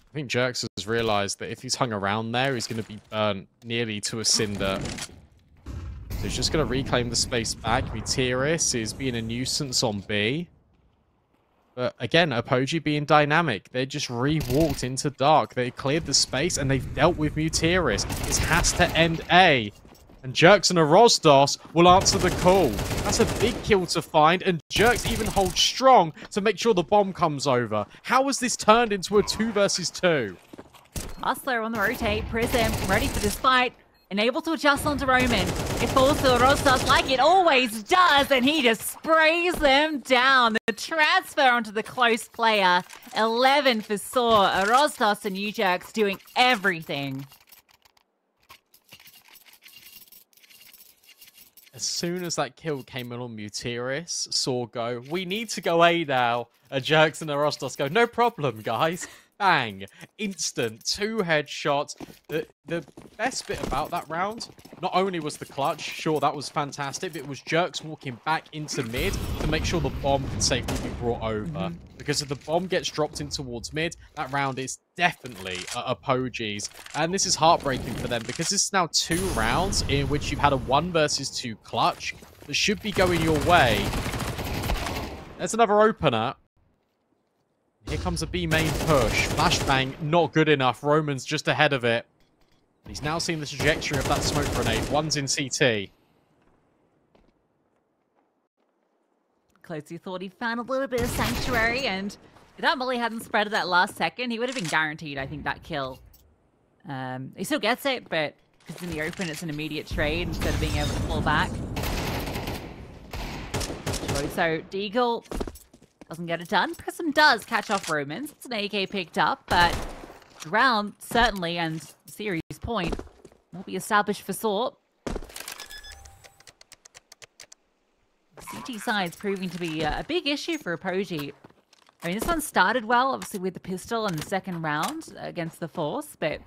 I think Jerks has realized that if he's hung around there, he's going to be burnt nearly to a cinder. So he's just going to reclaim the space back. Muteris is being a nuisance on B. But again, Apogee being dynamic. They just re-walked into dark. They cleared the space and they've dealt with Muteris. This has to end A. And Jerks and Rosdos will answer the call. That's a big kill to find. And Jerks even holds strong to make sure the bomb comes over. How has this turned into a 2 versus 2? Hustler on the rotate. Prism ready for this fight. And able to adjust onto Roman. It falls to Rosdos like it always does. And he just sprays them down. The transfer onto the close player. 11 for sAw. Rosdos and Jerks doing everything. As soon as that kill came in on Muteris, sAw go, we need to go A now. Jerks and Rosdos go, no problem, guys. Bang. Instant. 2 headshots. The best bit about that round, not only was the clutch, sure, that was fantastic, but it was Jerks walking back into mid to make sure the bomb could safely be brought over. Because if the bomb gets dropped in towards mid, that round is definitely Apogee's. And this is heartbreaking for them because this is now 2 rounds in which you've had a 1 versus 2 clutch that should be going your way. There's another opener. Here comes a B main push. Flashbang, not good enough. Roman's just ahead of it. He's now seen the trajectory of that smoke grenade. One's in CT. Closey thought he found a little bit of sanctuary, and if that molly hadn't spread at that last second, he would have been guaranteed, I think, that kill. He still gets it, but because in the open it's an immediate trade instead of being able to pull back. So Deagle doesn't get it done. Prism does catch off Romans. It's an AK picked up, but the round certainly, and series point, will be established for sAw. CT side's proving to be a big issue for Apogee. I mean, this one started well, obviously, with the pistol in the second round against the Force, but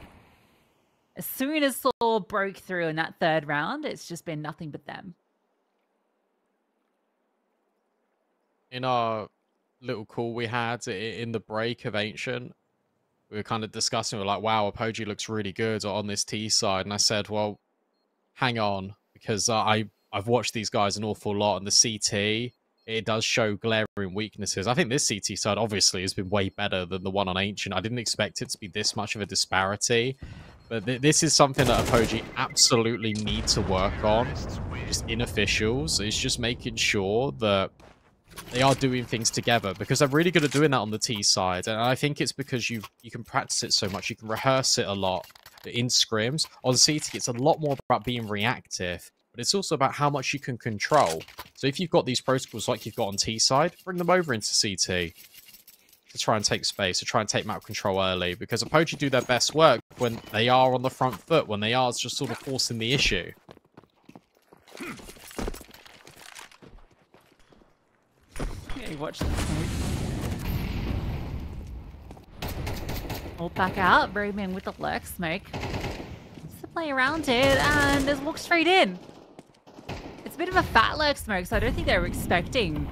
as soon as sAw broke through in that third round, it's just been nothing but them. In our little call we had in the break of Ancient, we were kind of discussing, we're like, wow, Apogee looks really good on this T side. And I said, well, hang on, because I've watched these guys an awful lot, and the CT, it does show glaring weaknesses. I think this CT side obviously has been way better than the one on Ancient. I didn't expect it to be this much of a disparity, but this is something that Apogee absolutely need to work on. Just in officials, it's just making sure that they are doing things together, because they're really good at doing that on the T side. And I think it's because you can practice it so much, you can rehearse it a lot in scrims. On CT, it's a lot more about being reactive, but it's also about how much you can control. So if you've got these protocols like you've got on T side, bring them over into CT to try and take space, to try and take map control early, because Apogee do their best work when they are on the front foot, when they are just sort of forcing the issue. Yeah, watch this. Hold back out. Roman with the lurk smoke. Wants to play around it and just walk straight in. It's a bit of a fat lurk smoke, so I don't think they were expecting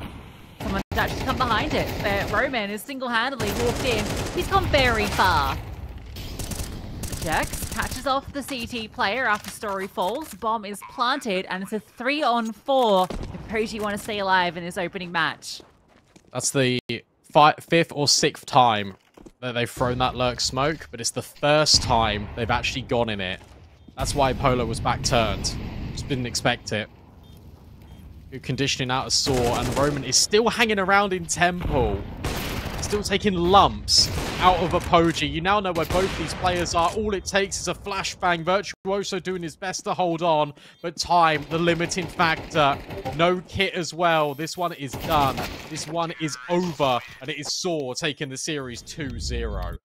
someone to actually come behind it. But Roman is single-handedly walked in. He's gone very far. Jax catches off the CT player after Story falls. Bomb is planted, and it's a 3-on-4 if Apogee want to stay alive in this opening match. That's the 5th or 6th time that they've thrown that lurk smoke, but it's the first time they've actually gone in it. That's why Polo was back turned. Just didn't expect it. Good conditioning out of sAw, and Roman is still hanging around in Temple. Still taking lumps out of Apogee. You now know where both these players are. All it takes is a flashbang. Virtuoso doing his best to hold on, but time, the limiting factor. No kit as well. This one is done. This one is over, and it is sAw taking the series 2-0.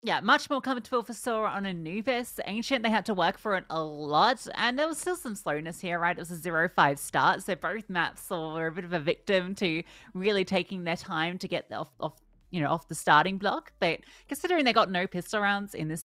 Yeah, much more comfortable for sAw on Anubis. Ancient, they had to work for it a lot, and there was still some slowness here, right? It was a 0-5 start, so both maps were a bit of a victim to really taking their time to get off the starting block. But considering they got no pistol rounds in this